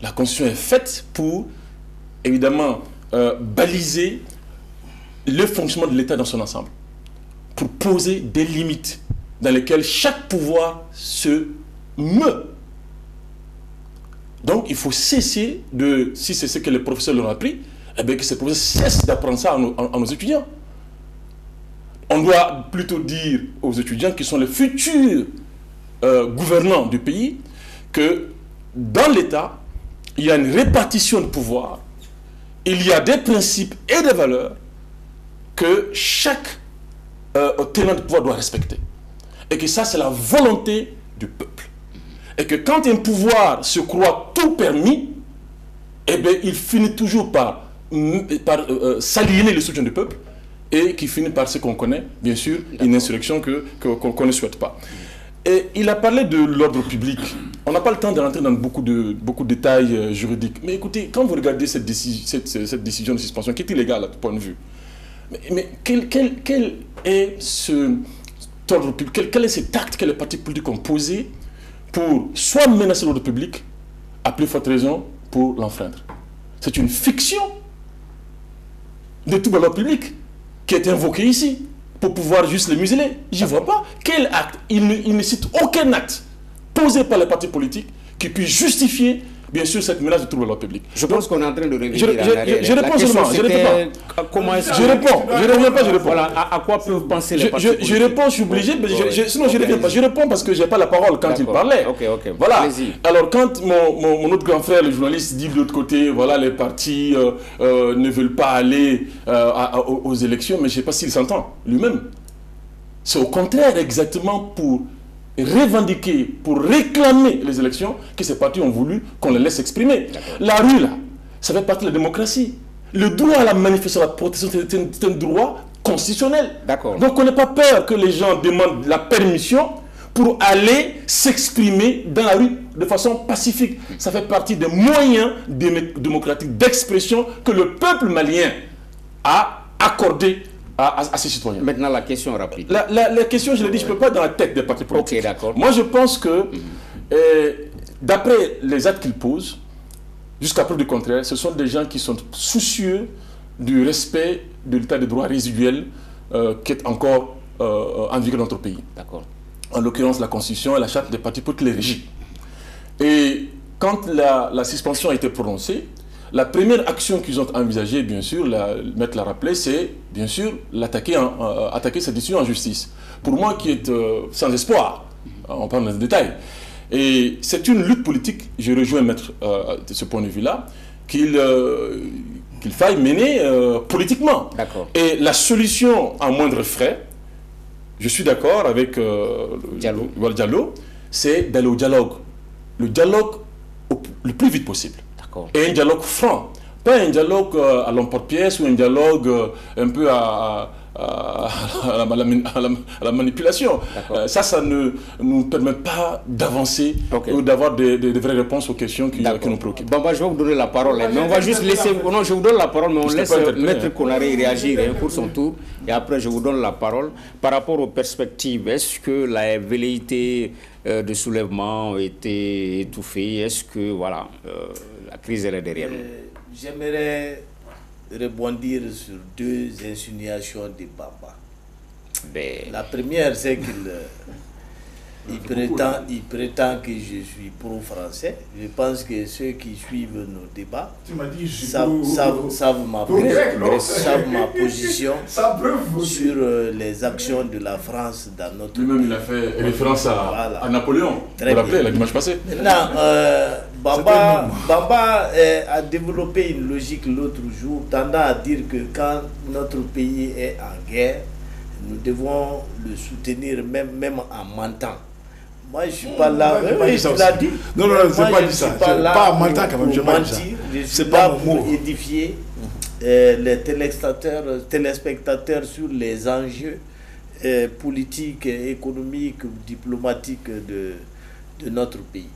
La Constitution est faite pour, évidemment, baliser le fonctionnement de l'État dans son ensemble, pour poser des limites dans lesquelles chaque pouvoir se meut. Donc, il faut cesser de, si c'est ce que les professeurs leur ont appris, eh bien, que ces professeurs cessent d'apprendre ça à nos étudiants. On doit plutôt dire aux étudiants qui sont les futurs gouvernants du pays que dans l'État, il y a une répartition de pouvoir, il y a des principes et des valeurs que chaque tenant de pouvoir doit respecter. Et que ça, c'est la volonté du peuple. Et que quand un pouvoir se croit tout permis, eh bien, il finit toujours par s'aliéner le soutien du peuple et qui finit par ce qu'on connaît, bien sûr, une insurrection qu'on ne souhaite pas. Et il a parlé de l'ordre public. On n'a pas le temps de rentrer dans beaucoup de détails juridiques. Mais écoutez, quand vous regardez cette décision de suspension, qui est illégale à tout point de vue, mais quel est cet ordre public, quel est cet acte que les partis politiques ont posé pour soit menacer l'ordre public, à plus forte raison, pour l'enfreindre? C'est une fiction de tout l'ordre public qui est invoquée ici pour pouvoir juste les museler. Je ne vois pas quel acte, il ne cite aucun acte posé par les partis politiques qui puisse justifier, bien sûr, cette menace de trouble à l'ordre public. Je pense qu'on est en train de revenir je réponds seulement, je reviens pas. Voilà, à quoi peuvent penser les partis politiques? Je réponds, je suis obligé, sinon je ne reviens pas. Je réponds parce que je n'ai pas la parole quand il parlait. Ok, voilà. Alors quand mon autre grand frère, le journaliste, dit de l'autre côté, voilà, les partis ne veulent pas aller aux élections, mais je ne sais pas s'il s'entend lui-même. C'est au contraire exactement pour revendiquer, pour réclamer les élections que ces partis ont voulu qu'on les laisse exprimer. La rue, là, ça fait partie de la démocratie. Le droit à la manifestation, à la protestation, c'est un droit constitutionnel. Donc on n'a pas peur que les gens demandent la permission pour aller s'exprimer dans la rue de façon pacifique. Ça fait partie des moyens démocratiques d'expression que le peuple malien a accordé à ses citoyens. Maintenant, la question rapide. La question, je l'ai dit, je ne peux pas dans la tête des partis politiques. Ok, d'accord. Moi, je pense que, d'après les actes qu'ils posent, jusqu'à preuve du contraire, ce sont des gens qui sont soucieux du respect de l'état de droit résiduel qui est encore en vigueur dans notre pays. D'accord. En l'occurrence, la Constitution et la charte des partis politiques les régit. Et quand la suspension a été prononcée, la première action qu'ils ont envisagée, bien sûr, le maître l'a rappelé, c'est bien sûr attaquer cette décision en justice. Pour moi, qui est sans espoir, on parle dans le détail. Et c'est une lutte politique, je rejoins maître de ce point de vue-là, qu'il faille mener politiquement. Et la solution à moindre frais, je suis d'accord avec Diallo, c'est d'aller au dialogue. Le dialogue le plus vite possible. Et un dialogue franc, pas un dialogue à l'emporte-pièce ou un dialogue un peu à la manipulation. Ça ne nous permet pas d'avancer ou d'avoir des vraies réponses aux questions qui nous préoccupent. Bon, je vais vous donner la parole, mais on va juste laisser... Non, je vous donne la parole, mais on laisse Maître Konaré réagir pour son tour. Et après, je vous donne la parole. Par rapport aux perspectives, est-ce que la velléité de soulèvement a été étouffée? Est-ce que, voilà, la crise elle est derrière nous? J'aimerais rebondir sur deux insinuations de Bamba. La première, c'est qu'il prétend que je suis pro-français. Je pense que ceux qui suivent nos débats savent ma position sur les actions de la France dans notre pays. Lui-même, il a fait référence à Napoléon. Vous vous rappelez, la dimanche passé. Maintenant, Bamba a développé une logique l'autre jour, tendant à dire que quand notre pays est en guerre, nous devons le soutenir même en mentant. Moi, je ne suis pas là. Je l'ai dit. Non, c'est pas dit ça. Pas en mentant quand même. Je suis là pour édifier les téléspectateurs sur les enjeux politiques, économiques, diplomatiques de notre pays.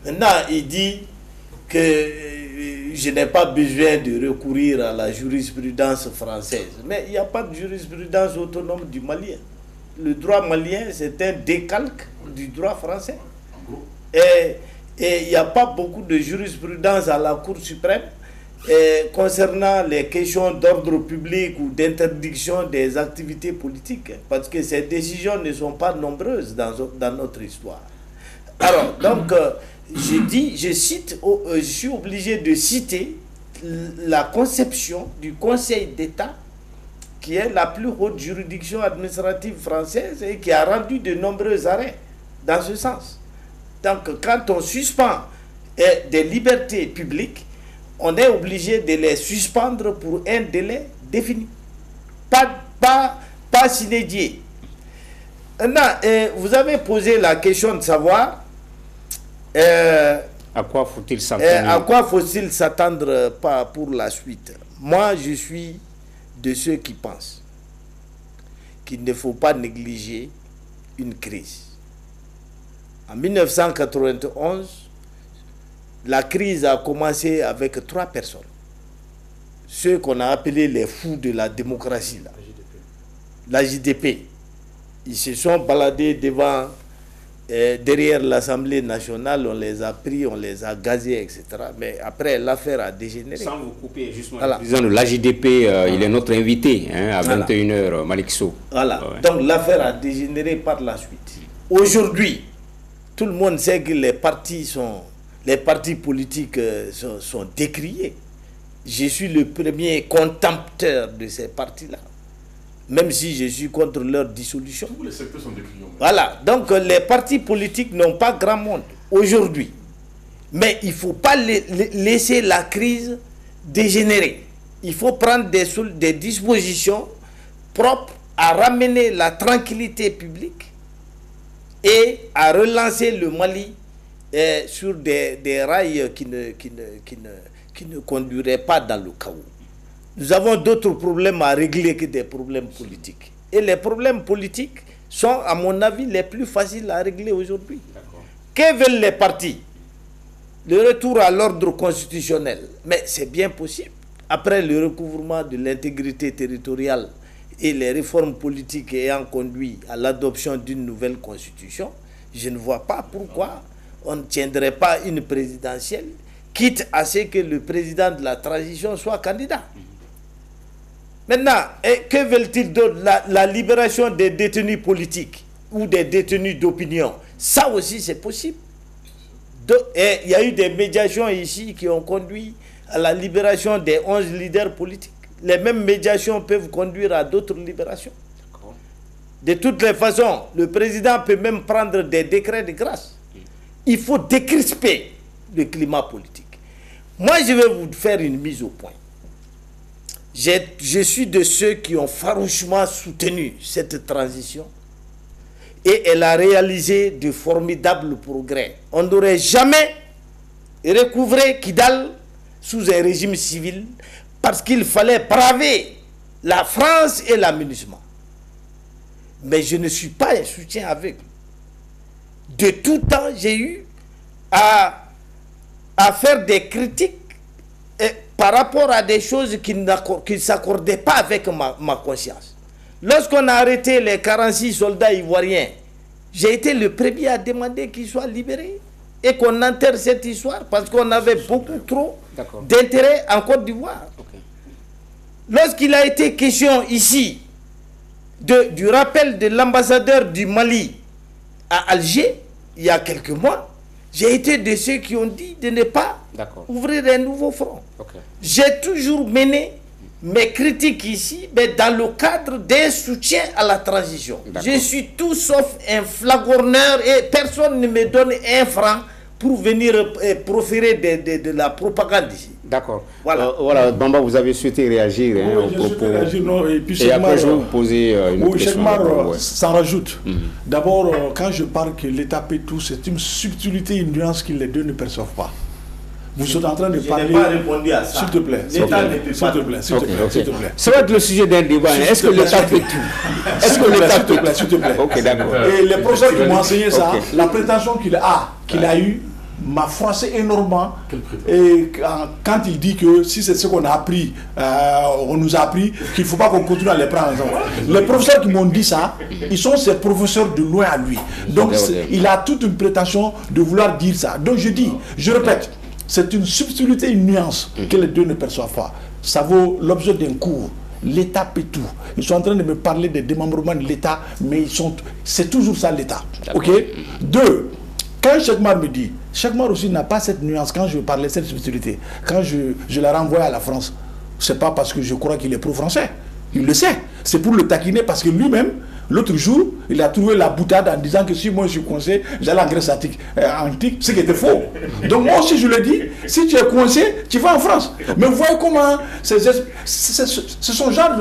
Maintenant, il dit que je n'ai pas besoin de recourir à la jurisprudence française. Mais il n'y a pas de jurisprudence autonome du malien. Le droit malien, c'est un décalque du droit français. Et il n'y a pas beaucoup de jurisprudence à la Cour suprême concernant les questions d'ordre public ou d'interdiction des activités politiques. Parce que ces décisions ne sont pas nombreuses dans notre histoire. Alors, donc... je suis obligé de citer la conception du Conseil d'État, qui est la plus haute juridiction administrative française et qui a rendu de nombreux arrêts dans ce sens. Donc, quand on suspend des libertés publiques, on est obligé de les suspendre pour un délai défini. Pas sine die. Maintenant, vous avez posé la question de savoir À quoi faut-il s'attendre? À quoi faut-il s'attendre pour la suite? Moi, je suis de ceux qui pensent qu'il ne faut pas négliger une crise. En 1991, la crise a commencé avec 3 personnes. Ceux qu'on a appelés les fous de la démocratie, là. La JDP. Ils se sont baladés derrière l'Assemblée nationale, on les a pris, on les a gazés, etc. Mais après, l'affaire a dégénéré. Sans vous couper, justement, le président de l'AJDP, il est notre invité, hein, à 21h, Malik Sow. Voilà. Donc l'affaire a dégénéré par la suite. Aujourd'hui, tout le monde sait que les partis politiques sont décriés. Je suis le premier contempteur de ces partis-là, même si je suis contre leur dissolution. Tous les secteurs sont décriés. Voilà. Donc les partis politiques n'ont pas grand monde aujourd'hui. Mais il ne faut pas laisser la crise dégénérer. Il faut prendre des dispositions propres à ramener la tranquillité publique et à relancer le Mali sur des rails qui ne conduiraient pas dans le chaos. Nous avons d'autres problèmes à régler que des problèmes politiques. Et les problèmes politiques sont, à mon avis, les plus faciles à régler aujourd'hui. Que veulent les partis? Le retour à l'ordre constitutionnel. Mais c'est bien possible. Après le recouvrement de l'intégrité territoriale et les réformes politiques ayant conduit à l'adoption d'une nouvelle constitution, je ne vois pas pourquoi on ne tiendrait pas une présidentielle, quitte à ce que le président de la transition soit candidat. Maintenant, que veulent-ils d'autre? La libération des détenus politiques ou des détenus d'opinion, ça aussi c'est possible. Il y a eu des médiations ici qui ont conduit à la libération des 11 leaders politiques. Les mêmes médiations peuvent conduire à d'autres libérations. De toutes les façons, le président peut même prendre des décrets de grâce. Il faut décrisper le climat politique. Moi, je vais vous faire une mise au point. Je suis de ceux qui ont farouchement soutenu cette transition et elle a réalisé de formidables progrès. On n'aurait jamais recouvré Kidal sous un régime civil parce qu'il fallait braver la France et la MINUSMA. Mais je ne suis pas un soutien aveugle. De tout temps, j'ai eu à faire des critiques par rapport à des choses qui ne s'accordaient pas avec ma conscience. Lorsqu'on a arrêté les 46 soldats ivoiriens, j'ai été le premier à demander qu'ils soient libérés et qu'on enterre cette histoire parce qu'on avait beaucoup trop d'intérêt en Côte d'Ivoire. Lorsqu'il a été question ici du rappel de l'ambassadeur du Mali à Alger, il y a quelques mois, j'ai été de ceux qui ont dit de ne pas ouvrir un nouveau front. J'ai toujours mené mes critiques ici, mais dans le cadre d'un soutien à la transition. Je suis tout sauf un flagorneur et personne ne me donne un franc pour venir proférer de la propagande ici. D'accord. Voilà, Bamba, vous avez souhaité réagir au propos. Et après, je vais vous poser une autre question. Ça rajoute. D'abord, quand je parle que l'État paie tout, c'est une subtilité, une nuance que les deux ne perçoivent pas. Vous êtes en train de parler. Je n'ai pas répondu à ça. S'il te plaît. S'il te plaît. Ça va être le sujet d'un débat. Est-ce que l'État fait tout? Est-ce que l'État fait tout? S'il te plaît. Ok, d'accord. Et les professeurs qui m'ont enseigné ça, la prétention qu'il a eue m'a froissé énormément. Et quand il dit que si c'est ce qu'on a appris, on nous a appris qu'il ne faut pas qu'on continue à les prendre ensemble. Les professeurs qui m'ont dit ça, ils sont ses professeurs de loin à lui. Donc il a toute une prétention de vouloir dire ça. Donc je répète, c'est une subtilité, une nuance que les deux ne perçoivent pas. Ça vaut l'objet d'un cours. L'État paie tout. Ils sont en train de me parler des démembrements de l'État, mais c'est toujours ça l'État. Ok? Deux, quand Chekmar me dit, Chekmar aussi n'a pas cette nuance quand je parlais de cette subtilité. Quand je la renvoie à la France, c'est pas parce que je crois qu'il est pro-français. Il le sait. C'est pour le taquiner parce que lui-même, l'autre jour, il a trouvé la boutade en disant que si moi je suis coincé, j'allais en Grèce antique, ce qui était faux. Donc moi aussi je le dis, si tu es coincé, tu vas en France. Mais vous voyez comment c'est son genre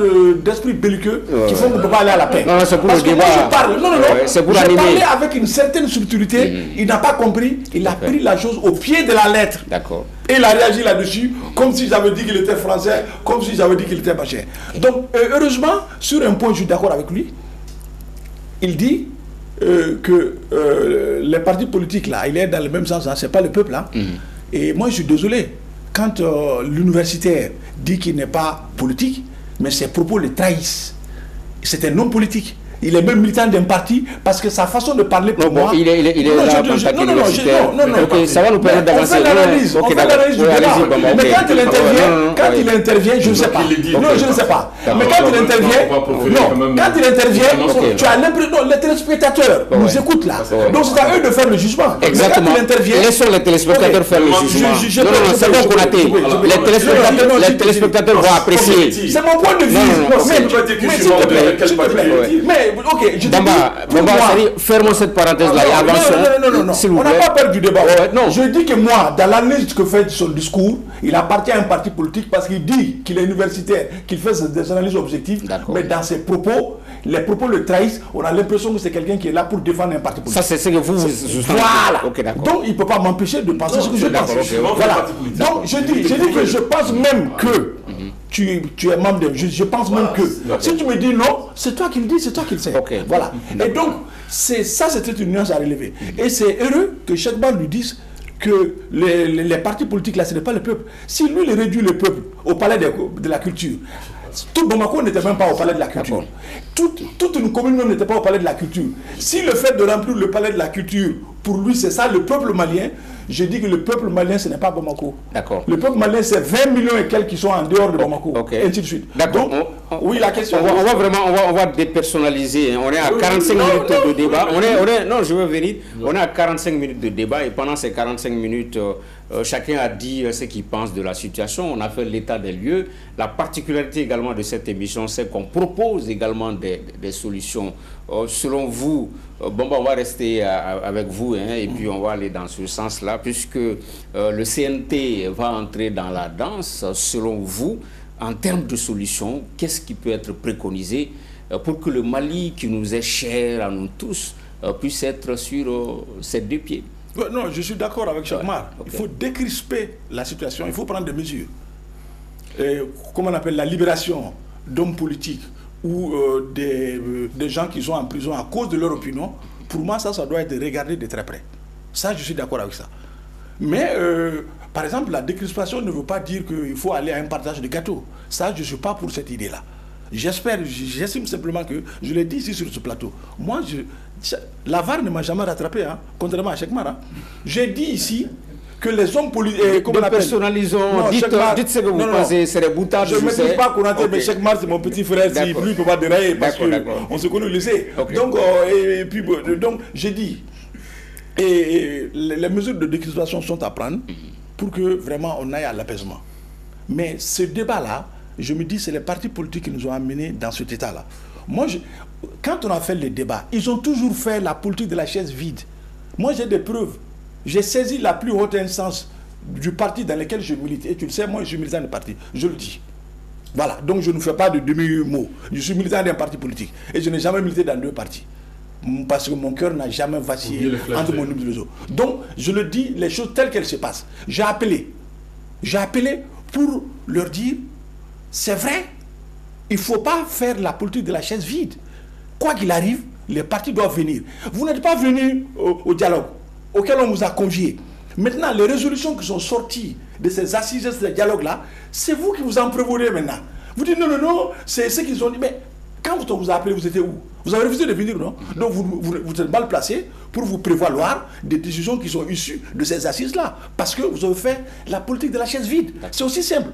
d'esprit belliqueux qui font qu'on ne peut pas aller à la paix. Non, c'est pour parce le que débat. moi je parle, c'est pour je animer. parlais avec une certaine subtilité, il n'a pas compris, il a pris la chose au pied de la lettre. D'accord. Et il a réagi là-dessus, comme si j'avais dit qu'il était français, comme si j'avais dit qu'il était machin. Donc, heureusement, sur un point, je suis d'accord avec lui. Il dit que les partis politiques, là, il est dans le même sens, hein, c'est pas le peuple. Hein. Et moi, je suis désolé. Quand l'universitaire dit qu'il n'est pas politique, mais ses propos le trahissent. C'est un homme politique. Il est même militant d'un parti parce que sa façon de parler pour moi... il est là en tant qu'universitaire. Non. Ça va nous permettre d'avancer. On fait l'analyse du débat. Mais quand il intervient, je ne sais pas. Non, je ne sais pas. Mais quand il intervient, tu as l'impression... Non, les téléspectateurs nous écoutent là. Donc c'est à eux de faire le jugement. Exactement. Laissons les téléspectateurs faire le jugement. Non, c'est bon qu'on a été. Les téléspectateurs vont apprécier. C'est mon point de vue. Mais s'il te plaît. Ok, je Bamba, fermons cette parenthèse-là et avançons. Non. On n'a pas peur du débat. Non, je dis que moi, dans l'analyse que fait son discours, il appartient à un parti politique parce qu'il dit qu'il est universitaire, qu'il fait des analyses objectives, mais dans ses propos, les propos le trahissent. On a l'impression que c'est quelqu'un qui est là pour défendre un parti politique. Ça, c'est ce que vous... Voilà. Donc, il ne peut pas m'empêcher de penser ce que je pense. Voilà. Donc, je dis que je pense même que tu es membre de... Je pense même que... Si tu me dis non, c'est toi qui le dis, c'est toi qui le sais. Voilà. Et donc, c'était une nuance à relever. Et c'est heureux que Cheikh Mar lui dise que les partis politiques, là, ce n'est pas le peuple. Si lui, il réduit le peuple au palais de la culture, tout Bamako n'était même pas au palais de la culture. Toute une commune n'était pas au palais de la culture. Si le fait de remplir le palais de la culture, pour lui, c'est ça, le peuple malien, je dis que le peuple malien, ce n'est pas Bamako. D'accord. Le peuple malien, c'est 20 millions et quelques qui sont en dehors de Bamako. Et ainsi de suite. D'accord. Oui, la question. On va dépersonnaliser. On est à 45 minutes de débat. Non, je veux venir. On est à 45 minutes de débat et pendant ces 45 minutes, chacun a dit ce qu'il pense de la situation. On a fait l'état des lieux. La particularité également de cette émission, c'est qu'on propose également des solutions. Selon vous, bon, on va rester avec vous et puis on va aller dans ce sens-là puisque le CNT va entrer dans la danse. Selon vous, en termes de solutions, qu'est-ce qui peut être préconisé pour que le Mali qui nous est cher à nous tous puisse être sur ses deux pieds? Non, je suis d'accord avec Cheikh Mar. Il faut décrisper la situation, il faut prendre des mesures. Comment on appelle la libération d'hommes politiques ou des gens qui sont en prison à cause de leur opinion, pour moi, ça doit être regardé de très près. Ça, je suis d'accord avec ça. Mais, par exemple, la décrispation ne veut pas dire qu'il faut aller à un partage de gâteaux. Ça, je ne suis pas pour cette idée-là. J'estime simplement que, je l'ai dit ici sur ce plateau, moi, la VAR ne m'a jamais rattrapé, hein, contrairement à Cheikh Mar. J'ai dit ici que les hommes politiques... personnalisons, dites ce que vous pensez, c'est des boutades. Je ne maîtrise pas Konaté, mais Cheikh Mar, c'est mon petit frère, si lui, il ne peut pas dérailler, parce qu'on se connaît au lycée. Donc, j'ai dit, et les mesures de décrispation sont à prendre pour que vraiment on aille à l'apaisement. Mais ce débat-là, je me dis, c'est les partis politiques qui nous ont amenés dans cet état-là. Moi, quand on a fait les débats, ils ont toujours fait la politique de la chaise vide. Moi, j'ai des preuves. J'ai saisi la plus haute instance du parti dans lequel je milite. Et tu le sais, moi, je suis militant d'un parti. Je le dis. Voilà. Donc, je ne fais pas de demi-mot. Je suis militant d'un parti politique. Et je n'ai jamais milité dans deux partis. Parce que mon cœur n'a jamais vacillé entre mon et les autres. Donc, je le dis, les choses telles qu'elles se passent. J'ai appelé pour leur dire, c'est vrai, il ne faut pas faire la politique de la chaise vide. Quoi qu'il arrive, les partis doivent venir. Vous n'êtes pas venus au dialogue auquel on vous a conviés. Maintenant, les résolutions qui sont sorties de ces assises, de ce dialogue-là, c'est vous qui vous en prévoyez maintenant. Vous dites non, c'est ce qu'ils ont dit. Mais quand on vous a appelé, vous étiez où? Vous avez refusé de venir, non? Donc vous êtes mal placé pour vous prévaloir des décisions qui sont issues de ces assises-là. Parce que vous avez fait la politique de la chaise vide. C'est aussi simple.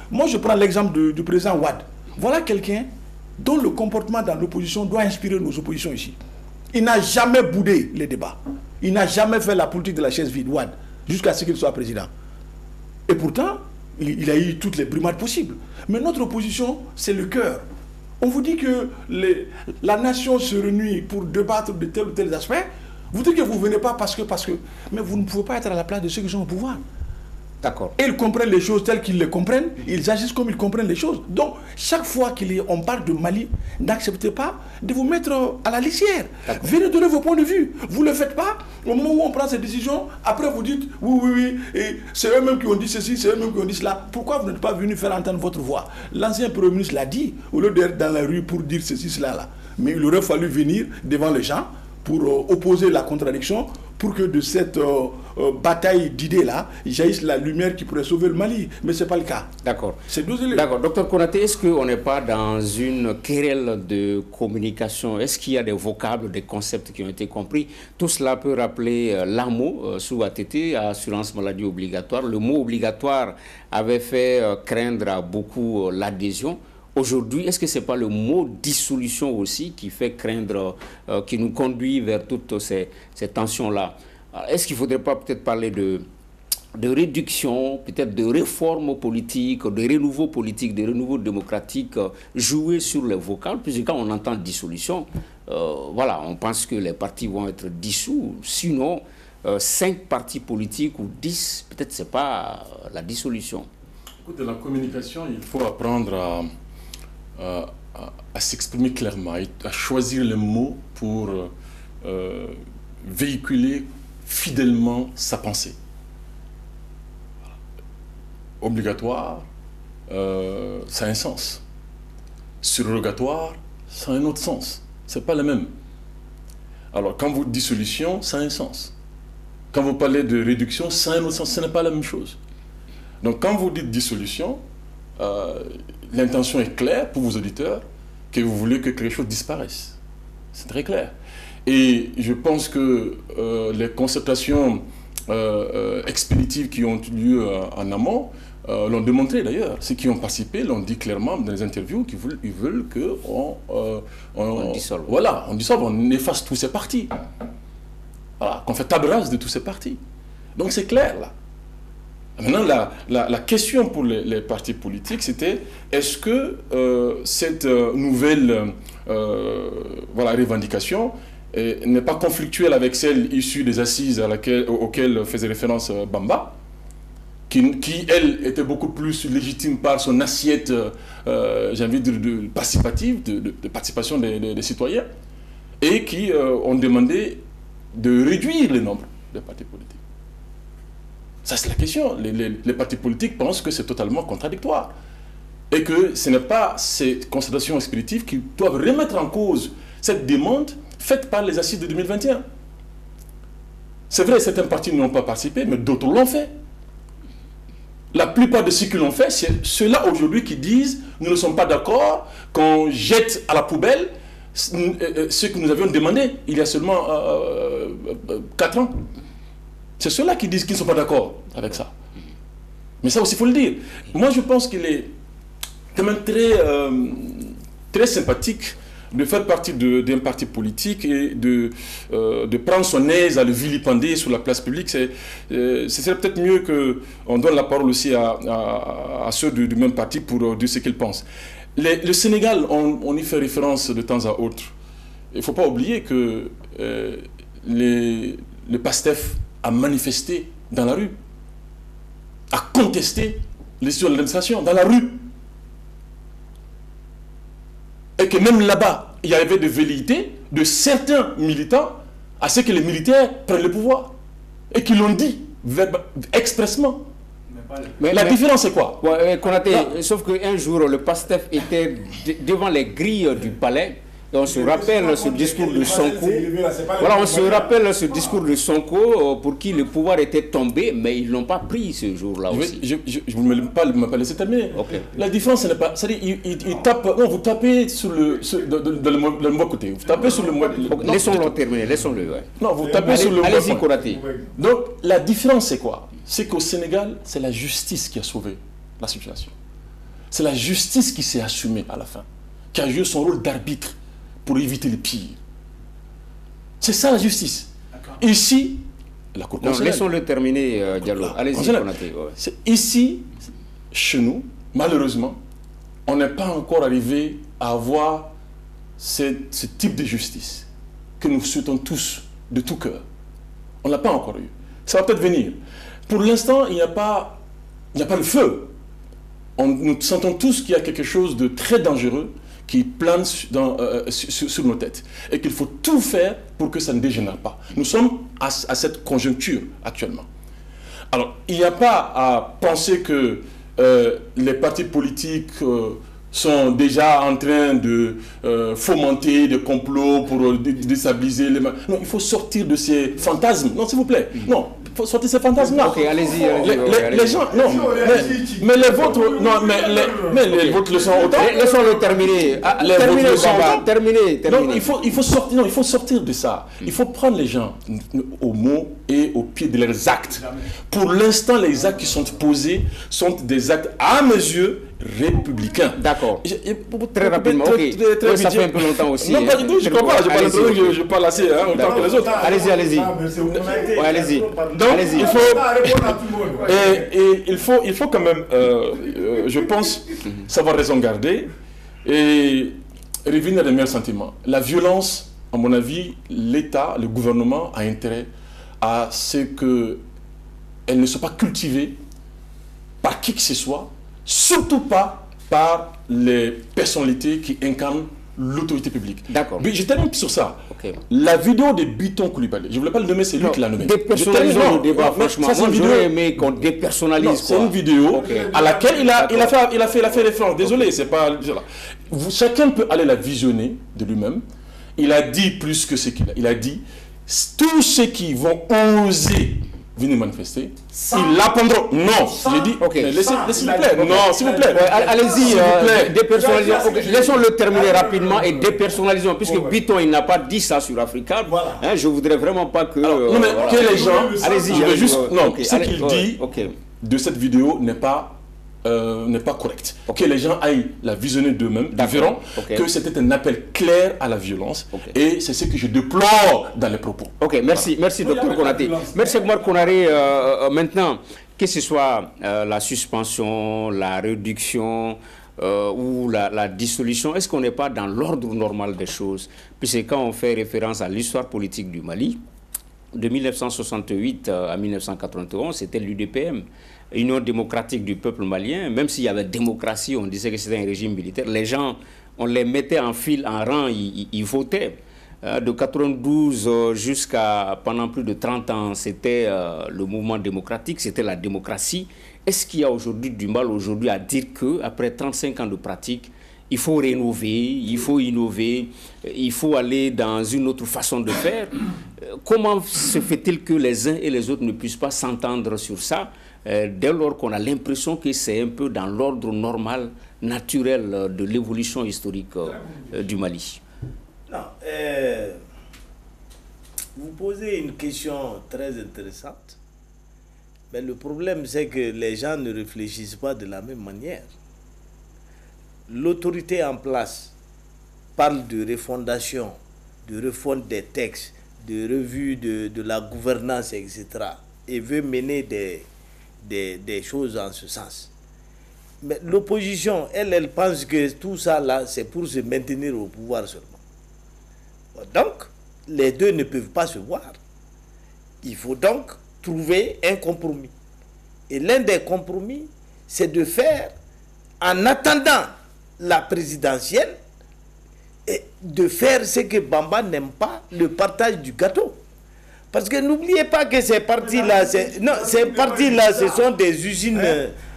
Moi, je prends l'exemple du président Wade. Voilà quelqu'un dont le comportement dans l'opposition doit inspirer nos oppositions ici. Il n'a jamais boudé les débats. Il n'a jamais fait la politique de la chaise vide, Wade, jusqu'à ce qu'il soit président. Et pourtant, il a eu toutes les brimades possibles. Mais notre opposition, c'est le cœur. On vous dit que la nation se réunit pour débattre de tel ou tel aspect. Vous dites que vous ne venez pas parce que... Mais vous ne pouvez pas être à la place de ceux qui sont au pouvoir. D'accord. Et ils comprennent les choses telles qu'ils les comprennent, ils agissent comme ils comprennent les choses. Donc, chaque fois qu'on parle de Mali, n'acceptez pas de vous mettre à la lisière. Venez donner vos points de vue. Vous ne le faites pas. Au moment où on prend ces décisions, après vous dites oui, et c'est eux-mêmes qui ont dit ceci, c'est eux-mêmes qui ont dit cela. Pourquoi vous n'êtes pas venu faire entendre votre voix? L'ancien Premier ministre l'a dit, au lieu d'être dans la rue pour dire ceci, cela, là. Mais il aurait fallu venir devant les gens pour opposer la contradiction, pour que de cette bataille d'idées-là, jaillisse la lumière qui pourrait sauver le Mali. Mais ce n'est pas le cas. D'accord. C'est deux éléments. D'accord. Docteur Konaté, est-ce qu'on n'est pas dans une querelle de communication? Est-ce qu'il y a des vocables, des concepts qui ont été compris? Tout cela peut rappeler l'AMO, sous ATT, assurance maladie obligatoire. Le mot obligatoire avait fait craindre à beaucoup l'adhésion. Aujourd'hui, est-ce que ce n'est pas le mot dissolution aussi qui fait craindre, qui nous conduit vers toutes ces tensions-là? Est-ce qu'il ne faudrait pas peut-être parler de réduction, peut-être de réforme politique, de renouveau politique, de renouveau démocratique, jouer sur les vocales, puisque quand on entend dissolution, voilà, on pense que les partis vont être dissous. Sinon, 5 partis politiques ou 10, peut-être ce n'est pas la dissolution. Écoute, dans la communication, il faut apprendre à s'exprimer clairement, à choisir les mots pour véhiculer fidèlement sa pensée. Obligatoire, ça a un sens. Surrogatoire, ça a un autre sens. Ce n'est pas le même. Alors, quand vous dites dissolution, ça a un sens. Quand vous parlez de réduction, ça a un autre sens. Ce n'est pas la même chose. Donc, quand vous dites dissolution, l'intention est claire pour vos auditeurs, que vous voulez que quelque chose disparaisse. C'est très clair. Et je pense que les concertations expéditives qui ont eu lieu en amont l'ont démontré d'ailleurs. Ceux qui ont participé l'ont dit clairement dans les interviews qu'ils veulent qu'on dissolve. Voilà, on dissolve, on efface tous ces partis. Voilà, qu'on fait table rase de tous ces partis. Donc c'est clair là. Maintenant, la question pour les partis politiques, c'était est-ce que cette nouvelle revendication n'est pas conflictuelle avec celle issue des assises auxquelles faisait référence Bamba, qui, elle, était beaucoup plus légitime par son assiette, j'ai envie de dire, participative, de participation des citoyens, et qui ont demandé de réduire le nombre de partis politiques. Ça, c'est la question. Les partis politiques pensent que c'est totalement contradictoire. Et que ce n'est pas ces constatations expéditives qui doivent remettre en cause cette demande faite par les assises de 2021. C'est vrai, certains partis n'ont pas participé, mais d'autres l'ont fait. La plupart de ceux qui l'ont fait, c'est ceux-là aujourd'hui qui disent « nous ne sommes pas d'accord qu'on jette à la poubelle ce que nous avions demandé il y a seulement 4 ans ». C'est ceux-là qui disent qu'ils ne sont pas d'accord avec ça. Mais ça aussi, il faut le dire. Moi, je pense qu'il est quand même très sympathique de faire partie d'un parti politique et de prendre son aise à le vilipender sur la place publique. Ce serait peut-être mieux qu'on donne la parole aussi à ceux du même parti pour dire ce qu'ils pensent. Le Sénégal, on y fait référence de temps à autre. Il ne faut pas oublier que le PASTEF a manifesté dans la rue, a contesté les décisions de l'administration dans la rue. Et que même là-bas, il y avait des velléités de certains militants à ce que les militaires prennent le pouvoir. Et qui l'ont dit expressement. Mais la différence, c'est quoi? Konaté, sauf qu'un jour, le PASTEF était devant les grilles du palais. Et on se rappelle ce discours de Sonko. Voilà, on se rappelle ce discours de Sonko pour qui le pouvoir était tombé, mais ils ne l'ont pas pris ce jour-là aussi. Je ne me pas laisser terminer. Okay. La différence, ce n'est pas. C'est-à-dire, vous tapez sur le mauvais côté. Vous tapez sur le mauvais côté. Laissons-le terminer, laissons-le. Ouais. Non, vous tapez sur le mauvais côté. Konaté. Donc, la différence, c'est quoi? C'est qu'au Sénégal, c'est la justice qui a sauvé la situation. C'est la justice qui s'est assumée à la fin, qui a joué son rôle d'arbitre pour éviter le pire. C'est ça la justice. Ici, la Cour constitutionnelle... Laissons-le terminer, Diallo. Allez-y, Konaté. Ici, chez nous, malheureusement, on n'est pas encore arrivé à avoir ce type de justice que nous souhaitons tous de tout cœur. On ne l'a pas encore eu. Ça va peut-être venir. Pour l'instant, il n'y a pas le feu. Nous sentons tous qu'il y a quelque chose de très dangereux qui plane sur nos têtes et qu'il faut tout faire pour que ça ne dégénère pas. Nous sommes à cette conjoncture actuellement. Alors, il n'y a pas à penser que les partis politiques sont déjà en train de fomenter des complots pour déstabiliser les... Non, il faut sortir de ces fantasmes. Non, s'il vous plaît. Non, il faut sortir de ces fantasmes-là. Ok, allez-y. Les gens... Non, mais les vôtres... Non, mais les vôtres le sont autant. Laissons-le terminer. Terminez. Non, il faut sortir. Non, il faut sortir de ça. Il faut prendre les gens au mot et au pied de leurs actes. Pour l'instant, les actes qui sont posés sont des actes à mes yeux républicains. D'accord. Très rapidement. Ok. Très ça fait un peu longtemps aussi. Non, pas du tout. Je comprends. Je parle assez autant que les autres. Allez-y. Allez-y. Donc, il faut quand même, je pense, savoir raison garder et revenir à des meilleurs sentiments. La violence, à mon avis, l'État, le gouvernement a intérêt à ce qu'elle ne soit pas cultivée par qui que ce soit, surtout pas par les personnalités qui incarnent l'autorité publique. D'accord. Je termine sur ça. Okay. La vidéo de Biton Koulibaly, je ne voulais pas le nommer, c'est lui qui l'a nommé. Dépersonnalisons le débat, franchement. Moi, j'aurais aimé qu'on dépersonnalise. C'est une vidéo à laquelle il a fait référence. Désolé, c'est pas... Chacun peut aller la visionner de lui-même. Il a dit plus que ce qu'il a. Il a dit, tous ceux qui vont oser venir manifester, ils l'apprendront. Non, j'ai dit, s'il vous plaît. Non, s'il vous plaît. Allez-y, dépersonnalisons. Laissons-le terminer rapidement et dépersonnalisons, puisque Biton, il n'a pas dit ça sur Africa. Hein, je voudrais vraiment pas que... non, mais que les gens... Allez-y. Ce qu'il dit de cette vidéo n'est pas correct. Que les gens aillent la visionner d'eux-mêmes, verront que c'était un appel clair à la violence. Et c'est ce que je déplore dans les propos. Ok, merci Dr Konaté. Merci Omar Konaré. Maintenant, que ce soit la suspension, la réduction ou la dissolution, est-ce qu'on n'est pas dans l'ordre normal des choses? Puisque quand on fait référence à l'histoire politique du Mali, de 1968 à 1991, c'était l'UDPM. Union démocratique du peuple malien, même s'il y avait démocratie, on disait que c'était un régime militaire, les gens, on les mettait en file, en rang, ils votaient. De 92 jusqu'à pendant plus de 30 ans, c'était le mouvement démocratique, c'était la démocratie. Est-ce qu'il y a aujourd'hui du mal à dire qu'après 35 ans de pratique, il faut rénover, il faut innover, il faut aller dans une autre façon de faire? Comment se fait-il que les uns et les autres ne puissent pas s'entendre sur ça dès lors qu'on a l'impression que c'est un peu dans l'ordre normal, naturel de l'évolution historique du Mali? Non, vous posez une question très intéressante, mais le problème c'est que les gens ne réfléchissent pas de la même manière. L'autorité en place parle de refondation, de refonte des textes, de revue de la gouvernance, etc. et veut mener des choses en ce sens. Mais l'opposition, elle pense que tout ça là, c'est pour se maintenir au pouvoir seulement. Donc, les deux ne peuvent pas se voir. Il faut donc trouver un compromis. Et l'un des compromis, c'est de faire, en attendant la présidentielle, et de faire ce que Bamba n'aime pas, le partage du gâteau. Parce que n'oubliez pas que ces partis-là, ce sont des usines,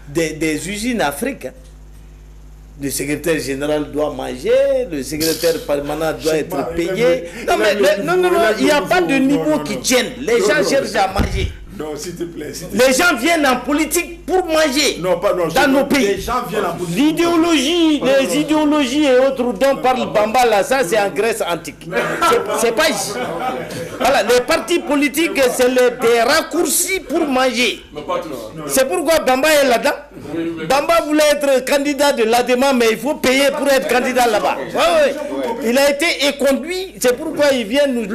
des usines africaines. Le secrétaire général doit manger, le secrétaire permanent doit être payé. Non, il n'y a pas de niveau qui tienne. Les gens cherchent à manger. Non, s'il te plaît. Les gens viennent en politique pour manger dans nos pays. Les gens viennent en politique. L'idéologie, les idéologies et autres dont parle Bamba là, ça c'est en Grèce antique. C'est pas ici. Voilà, les partis politiques, c'est des raccourcis pour manger. C'est pourquoi Bamba est là-dedans. Bamba voulait être candidat de l'ADEMA, mais il faut payer pour être candidat là-bas. Il a été éconduit, c'est pourquoi il vient nous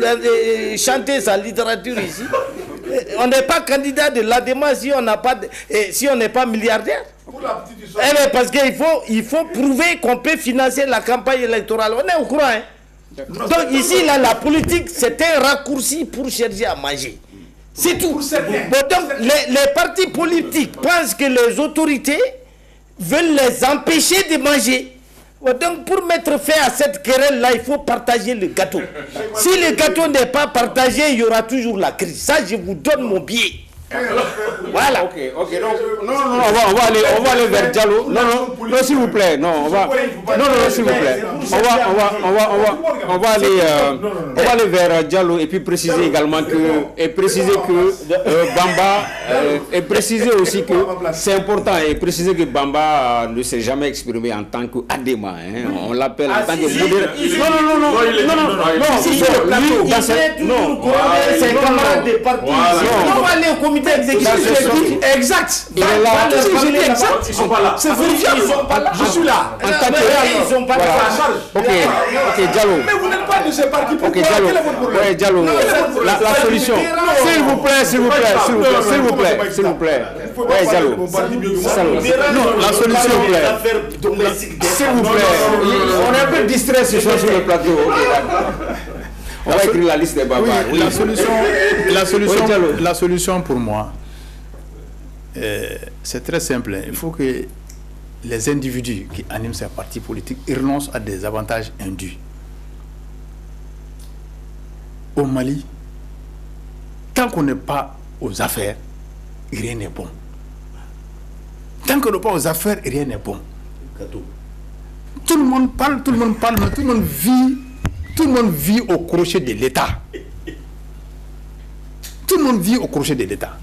chanter sa littérature ici. On n'est pas candidat de l'ADEMA si on n'a pas si on n'est pas milliardaire. Pour la petite Parce qu'il faut prouver qu'on peut financer la campagne électorale. On est au courant. Hein? Donc ici, là, la politique, c'est un raccourci pour chercher à manger. C'est tout. Bon, donc, les partis politiques pensent que les autorités veulent les empêcher de manger. Donc pour mettre fin à cette querelle-là, il faut partager le gâteau. Si le gâteau n'est pas partagé, il y aura toujours la crise. Ça, je vous donne mon billet. Voilà. Ok, donc, non, on va aller vers Diallo. Non, s'il vous plaît, non, s'il vous plaît. On va aller vers Diallo et puis préciser également que, Bamba, et préciser aussi que c'est important, et préciser que Bamba ne s'est jamais exprimé en tant qu'Adema, hein. On l'appelle en tant que modérateur. On va aller au comité exécutif. Exact. Il est là. Ils sont pas là. C'est vérifiable. Je suis là. Ils sont pas là. Ok, Diallo. Mais vous n'êtes pas de ces partis. Ok, Diallo. La solution. S'il vous plaît. Ouais, Diallo. Non, la solution, s'il vous plaît. On est un peu distrait ce soir sur le plateau. On va écrire la liste des barbares. Oui, la solution pour moi, c'est très simple. Il faut que les individus qui animent ces partis politiques renoncent à des avantages indus. Au Mali, tant qu'on n'est pas aux affaires, rien n'est bon. Tant qu'on n'est pas aux affaires, rien n'est bon. Tout le monde parle, mais tout le monde vit. Tout le monde vit au crochet de l'État. Tout le monde vit au crochet de l'État.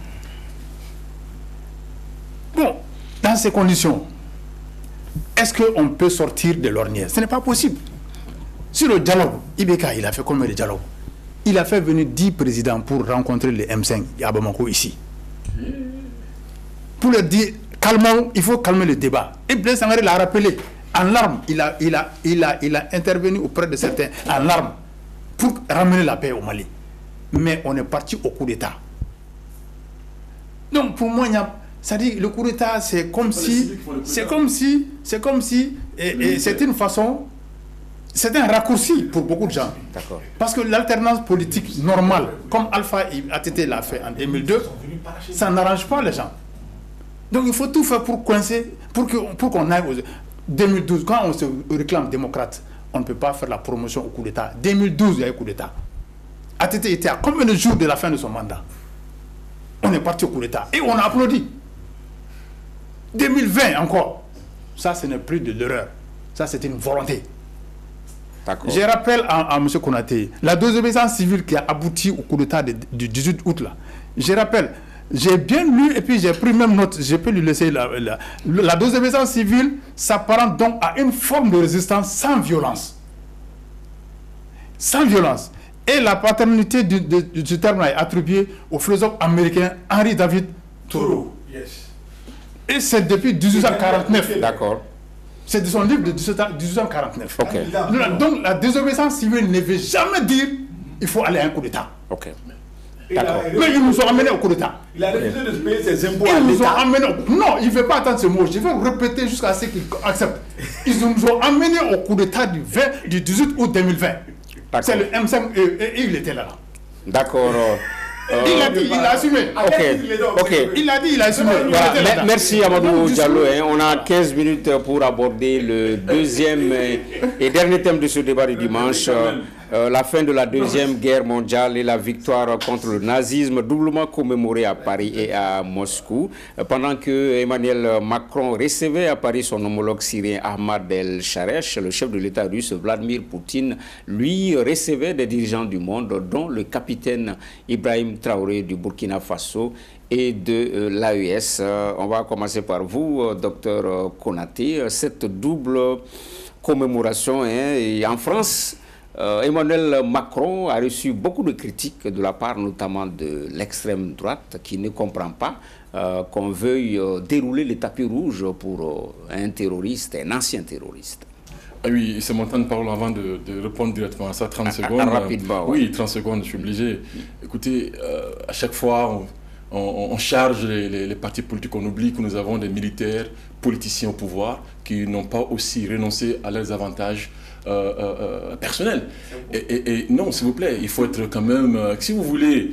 Bon, dans ces conditions, est-ce qu'on peut sortir de l'ornière? Ce n'est pas possible. Sur le dialogue, Ibeka, il a fait combien de dialogues? Il a fait venir 10 présidents pour rencontrer les M5 à Bamako ici. Pour leur dire, calmons, il faut calmer le débat. Et Blaise Sangaré l'a rappelé. En larmes, il a intervenu auprès de certains en larmes pour ramener la paix au Mali. Mais on est parti au coup d'État. Donc pour moi, c'est-à-dire le coup d'État, c'est comme si c'est une façon, c'est un raccourci pour beaucoup de gens. Parce que l'alternance politique normale, comme Alpha ATT l'a fait en 2002, ça n'arrange pas les gens. Donc il faut tout faire pour coincer, pour qu'on aille aux... 2012, quand on se réclame démocrate, on ne peut pas faire la promotion au coup d'État. 2012, il y a eu coup d'État. ATT était à combien de jours de la fin de son mandat? On est parti au coup d'État. Et on a applaudi. 2020 encore. Ça, ce n'est plus de l'erreur. Ça, c'est une volonté. Je rappelle à M. Konaté, la désobéissance civile qui a abouti au coup d'État du 18 août, là. Je rappelle, j'ai bien lu et puis j'ai pris même note, je peux lui laisser la désobéissance civile s'apparente donc à une forme de résistance sans violence. Sans violence. Et la paternité du terme est attribuée au philosophe américain Henry David Thoreau. Yes. Et c'est depuis 1849. D'accord. C'est de son livre de 1849. Okay. Donc la désobéissance civile ne veut jamais dire il faut aller à un coup d'État. Ok. Mais ils nous ont amenés au coup d'État. Il a refusé de payer ses impôts à l'État. Non, il ne veut pas attendre ce mot. Je vais répéter jusqu'à ce qu'il accepte. Ils nous ont amenés au coup d'État du 18 août 2020. C'est le M5 et il était là. D'accord. Il a dit, il a assumé. Ok. Il a dit, il a assumé. Voilà. Merci Amadou Diallo. On a 15 minutes pour aborder le deuxième et dernier thème de ce débat du dimanche. La fin de la Deuxième Guerre mondiale et la victoire contre le nazisme, doublement commémorée à Paris et à Moscou, pendant que Emmanuel Macron recevait à Paris son homologue syrien Ahmad El-Sharesh, le chef de l'État russe Vladimir Poutine, lui recevait des dirigeants du monde, dont le capitaine Ibrahim Traoré du Burkina Faso et de l'AES. On va commencer par vous, docteur Konaté. Cette double commémoration, et en France, Emmanuel Macron a reçu beaucoup de critiques de la part notamment de l'extrême droite qui ne comprend pas qu'on veuille dérouler le tapis rouge pour un terroriste, un ancien terroriste. Ah oui, c'est mon temps de parole avant de répondre directement à ça, 30 secondes. Rapidement, oui, 30 secondes, je suis obligé. Écoutez, à chaque fois, on charge les partis politiques, on oublie que nous avons des militaires, politiciens au pouvoir qui n'ont pas aussi renoncé à leurs avantages personnel. Et non, s'il vous plaît, il faut être quand même... si vous voulez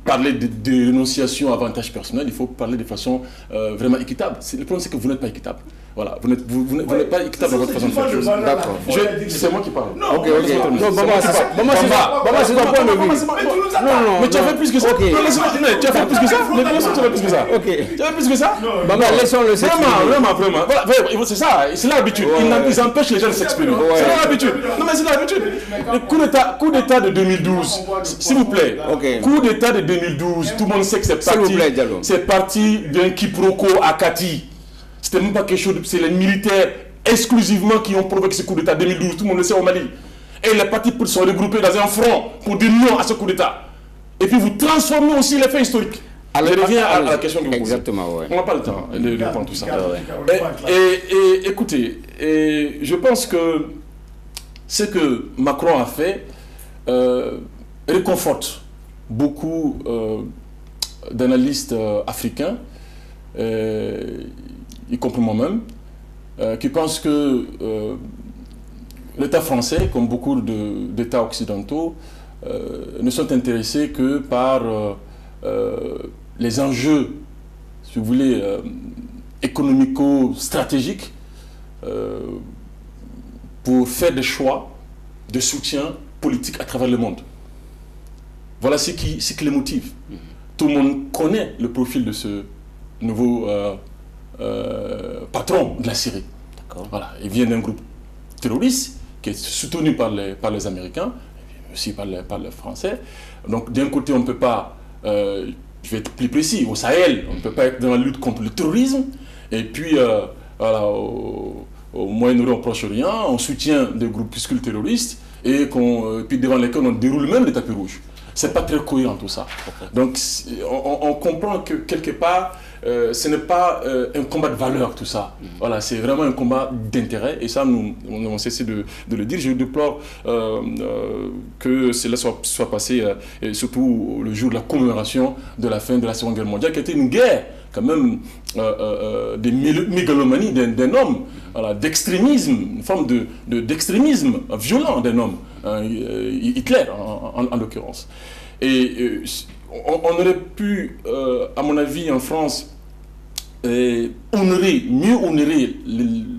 parler de rénonciation à avantage personnel, il faut parler de façon vraiment équitable. Le problème, c'est que vous n'êtes pas équitable. Voilà, vous n'êtes pas équitable dans votre façon de faire les choses. D'accord. C'est moi qui parle. Non, ok. Non, Bamba, c'est ton point de vue. Non, mais tu as fait plus que ça. Tu as fait plus que ça. Mais bien sûr, tu as fait plus que ça. Ok. Tu as fait plus que ça. Bamba, laissons-le s'exprimer. Vraiment. Voilà, c'est ça, c'est l'habitude. Ils empêchent les gens de s'exprimer. C'est l'habitude. Non, mais c'est l'habitude. Le coup d'État de 2012, s'il vous plaît. Coup d'État de 2012, tout le monde sait que c'est parti d'un quiproquo à Kati. C'était même pas quelque chose, c'est les militaires exclusivement qui ont provoqué ce coup d'État 2012, tout le monde le sait au Mali. Et les partis sont regroupés dans un front pour dire non à ce coup d'État. Et puis vous transformez aussi les faits historiques. Alors, je reviens à la question que vous posez. Exactement, ouais. On n'a pas le temps de répondre tout ça. Et écoutez, je pense que ce que Macron a fait réconforte beaucoup d'analystes africains, y compris moi-même, qui pensent que l'État français, comme beaucoup d'États occidentaux, ne sont intéressés que par les enjeux, si vous voulez, économico-stratégiques pour faire des choix de soutien politique à travers le monde. Voilà ce qui les motive. Tout le monde connaît le profil de ce nouveau patron de la Syrie. Voilà, il vient d'un groupe terroriste qui est soutenu par les Américains, et aussi par les Français. Donc d'un côté, on ne peut pas, je vais être plus précis, au Sahel, on ne peut pas être dans la lutte contre le terrorisme, et puis voilà, au Moyen-Orient, au Proche-Orient, on soutient des groupuscules terroristes, et puis devant lesquels on déroule même les tapis rouges. C'est pas très cohérent tout ça. Donc on comprend que quelque part, ce n'est pas un combat de valeur tout ça. Voilà, c'est vraiment un combat d'intérêt et ça nous avons cessé de le dire. Je déplore que cela soit passé surtout le jour de la commémoration de la fin de la Seconde Guerre mondiale, qui était une guerre quand même de mégalomanie d'un homme, voilà, d'extrémisme, une forme d'extrémisme violent d'un homme, Hitler en l'occurrence. Et on aurait pu, à mon avis, en France, mieux honorer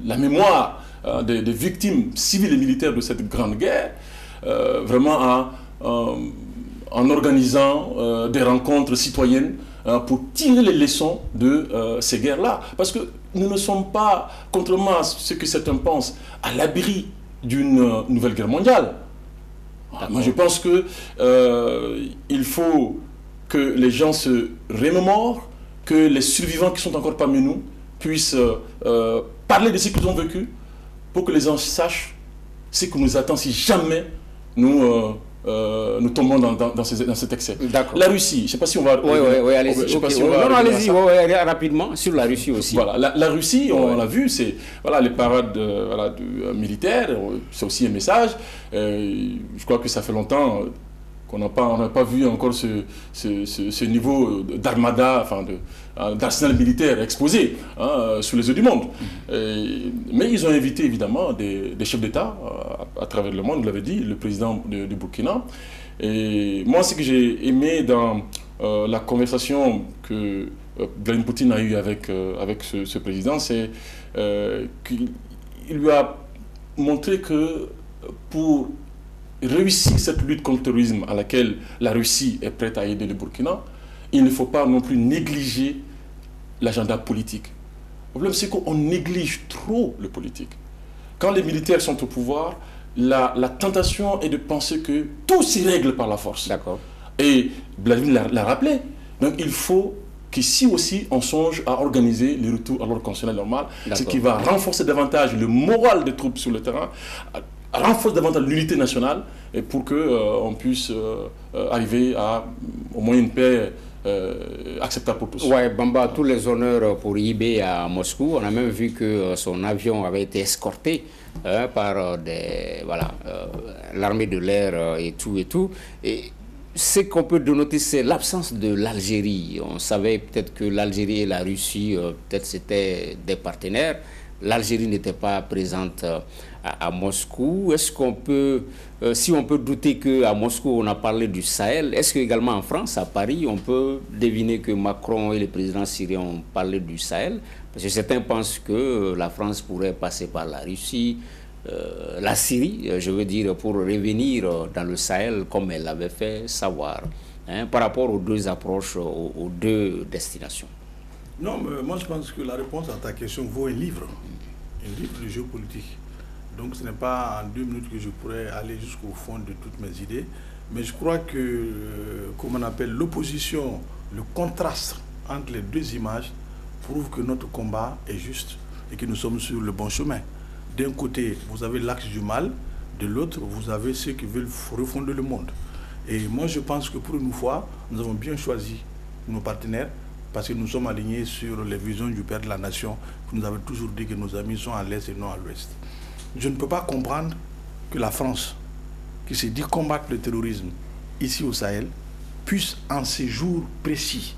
la mémoire des victimes civiles et militaires de cette grande guerre, vraiment en organisant des rencontres citoyennes pour tirer les leçons de ces guerres-là. Parce que nous ne sommes pas, contrairement à ce que certains pensent, à l'abri d'une nouvelle guerre mondiale. Moi, je pense qu'il faut que les gens se remémorent, que les survivants qui sont encore parmi nous puissent parler de ce qu'ils ont vécu, pour que les gens sachent ce qui nous attend si jamais nous tombons dans cet excès. La Russie, je ne sais pas si on va... Oui, allez-y. Non, allez-y, rapidement, sur la Russie aussi. Voilà, la Russie, on l'a vu, c'est les parades militaires, c'est aussi un message. Je crois que ça fait longtemps qu'on n'a pas vu encore ce niveau d'armada, d'arsenal militaire exposé sous les yeux du monde. Mais ils ont invité évidemment des chefs d'État à travers le monde, vous l'avez dit, le président du Burkina. Et moi, ce que j'ai aimé dans la conversation que Vladimir Poutine a eue avec ce président, c'est qu'il lui a montré que pour réussir cette lutte contre le terrorisme à laquelle la Russie est prête à aider le Burkina, il ne faut pas non plus négliger l'agenda politique. Le problème, c'est qu'on néglige trop le politique. Quand les militaires sont au pouvoir, la tentation est de penser que tout s'y règle par la force. D'accord. Et Vladimir l'a rappelé. Donc il faut qu'ici aussi, on songe à organiser le retour à l'ordre constitutionnel normal, ce qui va renforcer davantage le moral des troupes sur le terrain, renforce davantage l'unité nationale et pour qu'on puisse arriver à au moins une paix acceptable pour tous. Ouais, Bamba, tous les honneurs pour IB à Moscou. On a même vu que son avion avait été escorté par l'armée de l'air et tout. Et ce qu'on peut dénoter, c'est l'absence de l'Algérie. On savait peut-être que l'Algérie et la Russie, peut-être c'était des partenaires. L'Algérie n'était pas présente à Moscou. Est-ce qu'on peut, si on peut douter qu'à Moscou, on a parlé du Sahel, est-ce qu'également en France, à Paris, on peut deviner que Macron et le président syrien ont parlé du Sahel? Parce que certains pensent que la France pourrait passer par la Russie, la Syrie, je veux dire, pour revenir dans le Sahel comme elle l'avait fait savoir, hein, par rapport aux deux approches, aux deux destinations. Non, mais moi je pense que la réponse à ta question vaut un livre de géopolitique. Donc ce n'est pas en 2 minutes que je pourrais aller jusqu'au fond de toutes mes idées, mais je crois que, comme on appelle l'opposition, le contraste entre les deux images prouve que notre combat est juste et que nous sommes sur le bon chemin. D'un côté, vous avez l'axe du mal, de l'autre, vous avez ceux qui veulent refonder le monde. Et moi je pense que pour une fois, nous avons bien choisi nos partenaires, parce que nous sommes alignés sur les visions du Père de la Nation, qui nous avait toujours dit que nos amis sont à l'Est et non à l'Ouest. Je ne peux pas comprendre que la France, qui s'est dit combattre le terrorisme ici au Sahel, puisse en ces jours précis,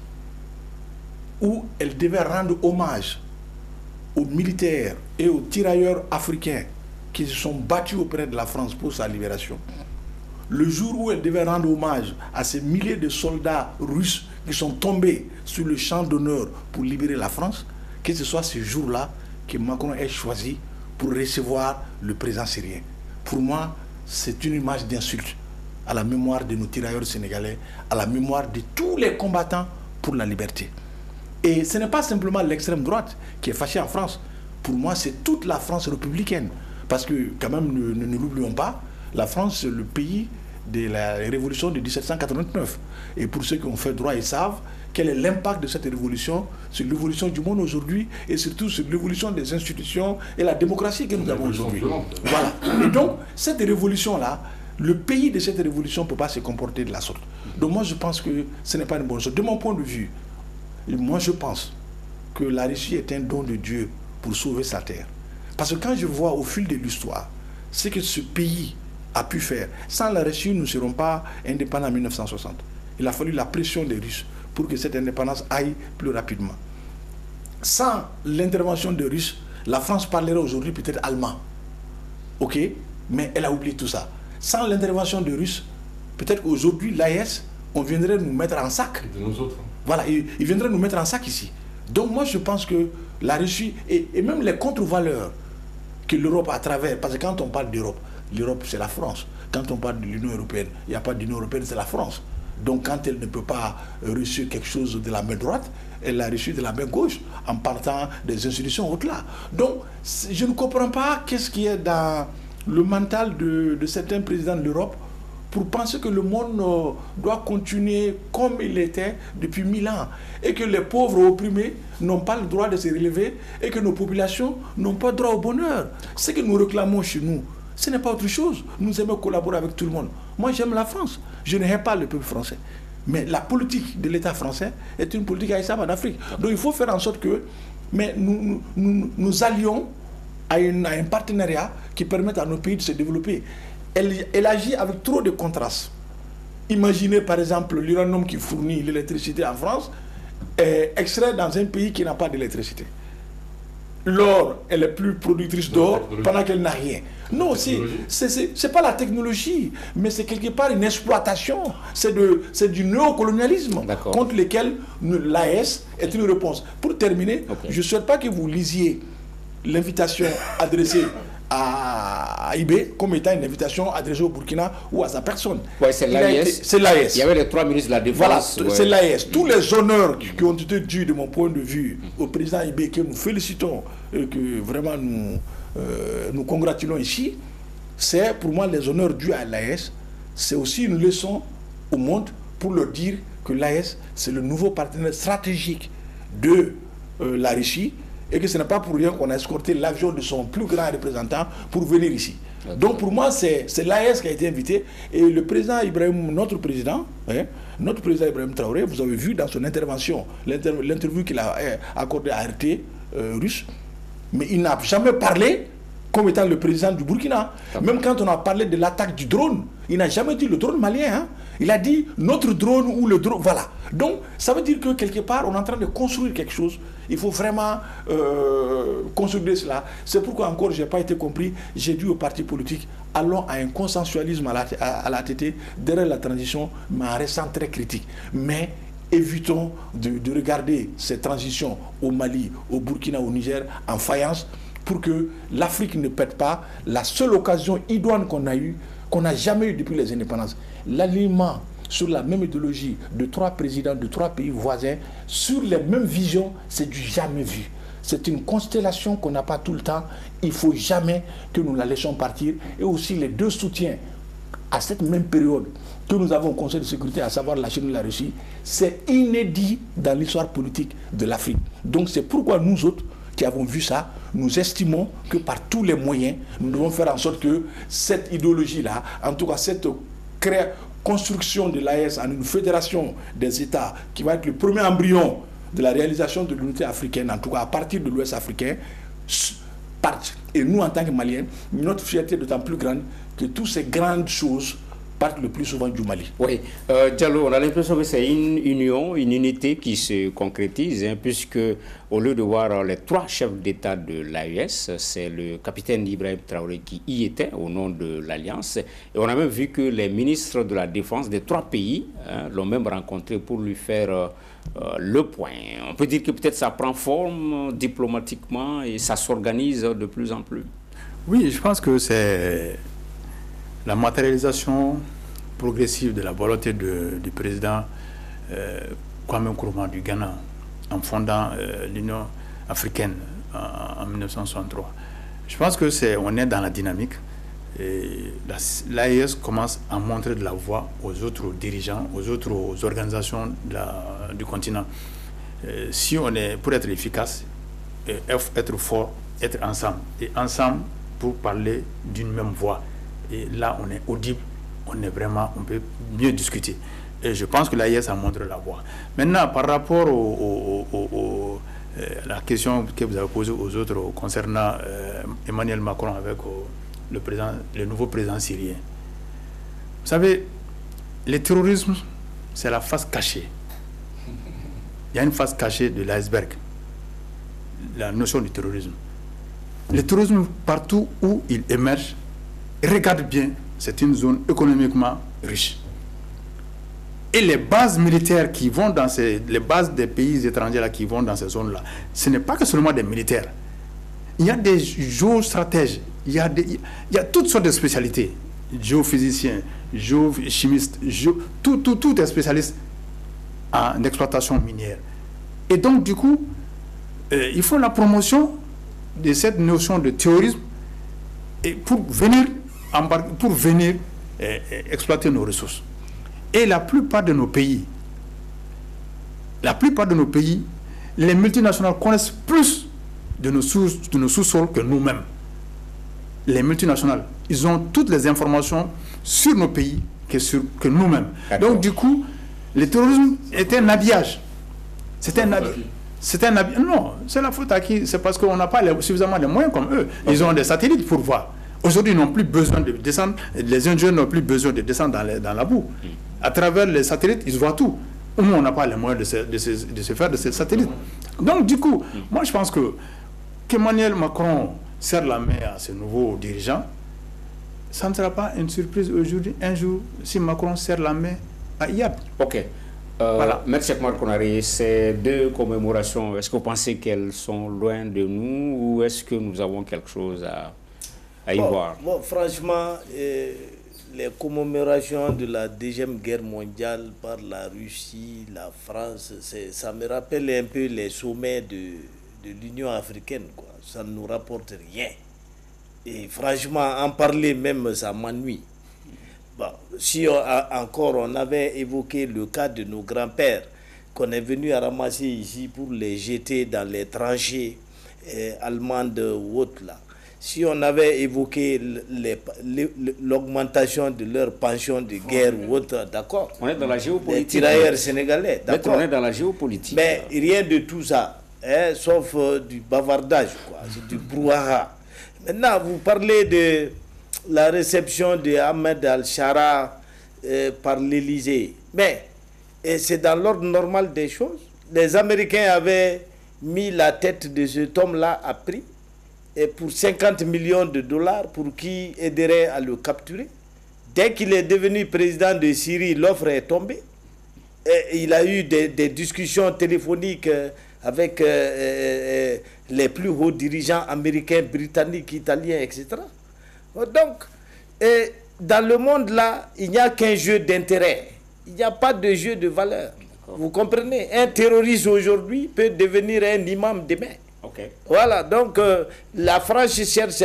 où elle devait rendre hommage aux militaires et aux tirailleurs africains qui se sont battus auprès de la France pour sa libération, le jour où elle devait rendre hommage à ces milliers de soldats russes qui sont tombés sur le champ d'honneur pour libérer la France, que ce soit ce jour-là que Macron ait choisi pour recevoir le président syrien. Pour moi, c'est une image d'insulte à la mémoire de nos tirailleurs sénégalais, à la mémoire de tous les combattants pour la liberté. Et ce n'est pas simplement l'extrême droite qui est fâchée en France. Pour moi, c'est toute la France républicaine. Parce que, quand même, ne l'oublions pas, la France, c'est le pays de la révolution de 1789. Et pour ceux qui ont fait droit, ils savent quel est l'impact de cette révolution sur l'évolution du monde aujourd'hui et surtout sur l'évolution des institutions et la démocratie que nous avons aujourd'hui. Voilà. Et donc, cette révolution-là, le pays de cette révolution ne peut pas se comporter de la sorte. Donc moi, je pense que ce n'est pas une bonne chose. De mon point de vue, moi, je pense que la Russie est un don de Dieu pour sauver sa terre. Parce que quand je vois au fil de l'histoire ce que ce pays a pu faire, sans la Russie, nous ne serons pas indépendants en 1960. Il a fallu la pression des Russes pour que cette indépendance aille plus rapidement. Sans l'intervention des Russes, la France parlerait aujourd'hui peut-être allemand. Ok? Mais elle a oublié tout ça. Sans l'intervention des Russes, peut-être qu'aujourd'hui, l'AES, on viendrait nous mettre en sac. De nous autres. Voilà, ils viendraient nous mettre en sac ici. Donc moi, je pense que la Russie, et même les contre-valeurs que l'Europe a à travers, parce que quand on parle d'Europe, l'Europe c'est la France. Quand on parle de l'Union européenne, il n'y a pas d'Union européenne, c'est la France. Donc quand elle ne peut pas reçu quelque chose de la main droite, elle l'a reçu de la main gauche, en partant des institutions au-delà. Donc je ne comprends pas qu'est-ce qui est dans le mental de certains présidents de l'Europe pour penser que le monde doit continuer comme il était depuis 1000 ans et que les pauvres opprimés n'ont pas le droit de se relever et que nos populations n'ont pas droit au bonheur. Ce que nous réclamons chez nous, ce n'est pas autre chose. Nous aimons collaborer avec tout le monde. Moi, j'aime la France. Je ne hais pas le peuple français. Mais la politique de l'État français est une politique haïtienne en Afrique. Donc il faut faire en sorte que nous allions à un partenariat qui permette à nos pays de se développer. Elle agit avec trop de contrastes. Imaginez par exemple l'uranium qui fournit l'électricité en France est extrait dans un pays qui n'a pas d'électricité. L'or, elle est plus productrice d'or pendant qu'elle n'a rien. Non, c'est pas la technologie, mais c'est quelque part une exploitation. C'est du néocolonialisme contre lequel l'AES est une réponse. Pour terminer, je ne souhaite pas que vous lisiez l'invitation adressée à IB comme étant une invitation adressée au Burkina ou à sa personne. Ouais, c'est l'AES. C'est l'AES. Il y avait les 3 ministres de la Défense. Voilà, c'est l'AES. Tous les honneurs qui ont été dus, de mon point de vue, au président IB, que nous félicitons et que vraiment nous congratulons ici, c'est pour moi les honneurs dus à l'AES. C'est aussi une leçon au monde pour leur dire que l'AES, c'est le nouveau partenaire stratégique de la Russie, et que ce n'est pas pour rien qu'on a escorté l'avion de son plus grand représentant pour venir ici. Donc pour moi, c'est l'AES qui a été invité. Et le président Ibrahim, notre président Ibrahim Traoré, vous avez vu dans son intervention, l'interview qu'il a accordée à RT russe, mais il n'a jamais parlé comme étant le président du Burkina. Même quand on a parlé de l'attaque du drone, il n'a jamais dit le drone malien. Il a dit notre drone ou le drone, voilà. Donc, ça veut dire que quelque part, on est en train de construire quelque chose. Il faut vraiment consolider cela. C'est pourquoi encore, je n'ai pas été compris. J'ai dit aux partis politiques, allons à un consensualisme à la TT derrière la transition, mais en restant très critique. Mais évitons de regarder ces transitions au Mali, au Burkina, au Niger en faïence pour que l'Afrique ne pète pas. La seule occasion idoine qu'on a eue, qu'on n'a jamais eu depuis les indépendances, l'alignement sur la même idéologie de 3 présidents de 3 pays voisins, sur les mêmes visions, c'est du jamais vu. C'est une constellation qu'on n'a pas tout le temps. Il ne faut jamais que nous la laissions partir. Et aussi les 2 soutiens à cette même période que nous avons au Conseil de sécurité, à savoir la Chine et la Russie, c'est inédit dans l'histoire politique de l'Afrique. Donc c'est pourquoi nous autres, qui avons vu ça, nous estimons que par tous les moyens, nous devons faire en sorte que cette idéologie-là, en tout cas cette construction de l'AES en une fédération des États, qui va être le premier embryon de la réalisation de l'unité africaine, en tout cas à partir de l'Ouest africain, parte. Et nous, en tant que Maliens, notre fierté est d'autant plus grande que toutes ces grandes choses partent le plus souvent du Mali. Oui, Diallo, on a l'impression que c'est une union, une unité qui se concrétise, hein, puisque au lieu de voir les 3 chefs d'État de l'AES, c'est le capitaine Ibrahim Traoré qui y était au nom de l'Alliance. Et on a même vu que les ministres de la Défense des 3 pays l'ont même rencontré pour lui faire le point. On peut dire que peut-être ça prend forme diplomatiquement et ça s'organise de plus en plus. Oui, je pense que c'est la matérialisation progressive de la volonté du président Kwame Nkrumah du Ghana en fondant l'Union africaine en 1963. Je pense que on est dans la dynamique et l'AES commence à montrer de la voie aux autres dirigeants, aux autres organisations du continent. Si on est, pour être efficace, être fort, être ensemble, et ensemble pour parler d'une même voix. Et là, on est audible, on peut mieux discuter. Et je pense que l'AES a montré la voie. Maintenant, par rapport la question que vous avez posée aux autres concernant Emmanuel Macron avec le nouveau président syrien. Vous savez, le terrorisme, c'est la face cachée. Il y a une face cachée de l'iceberg, la notion du terrorisme. Le terrorisme, partout où il émerge, regarde bien, c'est une zone économiquement riche. Et les bases militaires qui vont dans les bases des pays étrangers là, qui vont dans ces zones-là, ce n'est pas que seulement des militaires. Il y a des géostratèges, il y a toutes sortes de spécialités. Géophysiciens, géochimistes, tout est spécialiste en exploitation minière. Et donc, du coup, il faut la promotion de cette notion de terrorisme et pour venir exploiter nos ressources. Et la plupart de nos pays, les multinationales connaissent plus de nos sous-sols que nous-mêmes. Les multinationales, ils ont toutes les informations sur nos pays que nous-mêmes. Donc du coup, le terrorisme est un habillage. C'est un habillage. Non, c'est la faute à qui? C'est parce qu'on n'a pas suffisamment de moyens comme eux. Ils ont des satellites pour voir. Aujourd'hui, ils n'ont plus besoin de descendre, les ingénieurs n'ont plus besoin de descendre dans la boue. À travers les satellites, ils voient tout. Nous, on n'a pas les moyens de se faire de ces satellites. Donc, du coup, moi, je pense qu'Emmanuel Macron serre la main à ce nouveau dirigeant. Ça ne sera pas une surprise aujourd'hui, un jour, si Macron serre la main à Iyad. Ok. Voilà. Merci Cheikh Konaré, ces 2 commémorations, est-ce que vous pensez qu'elles sont loin de nous ou est-ce que nous avons quelque chose à y voir? Bon, franchement, les commémorations de la Deuxième Guerre mondiale par la Russie, la France, ça me rappelle un peu les sommets de l'Union africaine, quoi. Ça ne nous rapporte rien. Et franchement, en parler même, ça m'ennuie. Bon, si on avait évoqué le cas de nos grands-pères, qu'on est venu à ramasser ici pour les jeter dans les tranchées allemandes ou autres là, si on avait évoqué l'augmentation de leur pension de guerre ou autre, d'accord. On est dans la géopolitique. Les tirailleurs sénégalais, d'accord. On est dans la géopolitique. Mais rien de tout ça, sauf du bavardage, quoi. C'est du brouhaha. Maintenant, vous parlez de la réception de Ahmed Al-Shara par l'Élysée. Mais c'est dans l'ordre normal des choses. Les Américains avaient mis la tête de cet homme-là à prix et pour 50 millions de dollars pour qui aiderait à le capturer. Dès qu'il est devenu président de Syrie, l'offre est tombée. Et il a eu des discussions téléphoniques avec les plus hauts dirigeants américains, britanniques, italiens, etc. Donc, dans le monde là, il n'y a qu'un jeu d'intérêt. Il n'y a pas de jeu de valeur. Vous comprenez? Un terroriste aujourd'hui peut devenir un imam demain. Okay. Voilà, donc la France cherche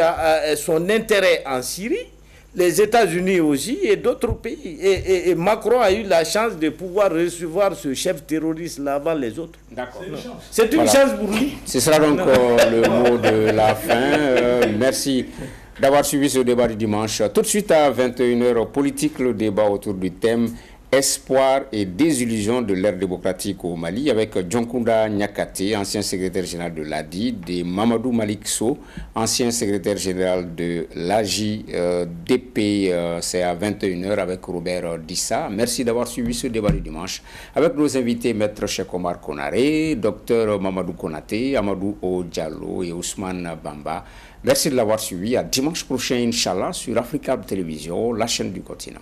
son intérêt en Syrie, les États-Unis aussi et d'autres pays. Et Macron a eu la chance de pouvoir recevoir ce chef terroriste-là avant les autres. D'accord. C'est une chance pour lui. Ce sera donc le mot de la fin. Merci d'avoir suivi ce débat du dimanche. Tout de suite à 21h, politique, le débat autour du thème espoir et désillusion de l'ère démocratique au Mali avec Djonkunda Nyakate, ancien secrétaire général de l'ADI, et Mamadou Malik Sow, ancien secrétaire général de l'AJDP. C'est à 21h avec Robert Dissa. Merci d'avoir suivi ce débat du dimanche avec nos invités Maître Cheikh Omar Konaré, Dr Mamadou Konaté, Amadou O Diallo et Ousmane Bamba. Merci de l'avoir suivi. À dimanche prochain, Inch'Allah, sur Africa Télévision, la chaîne du continent.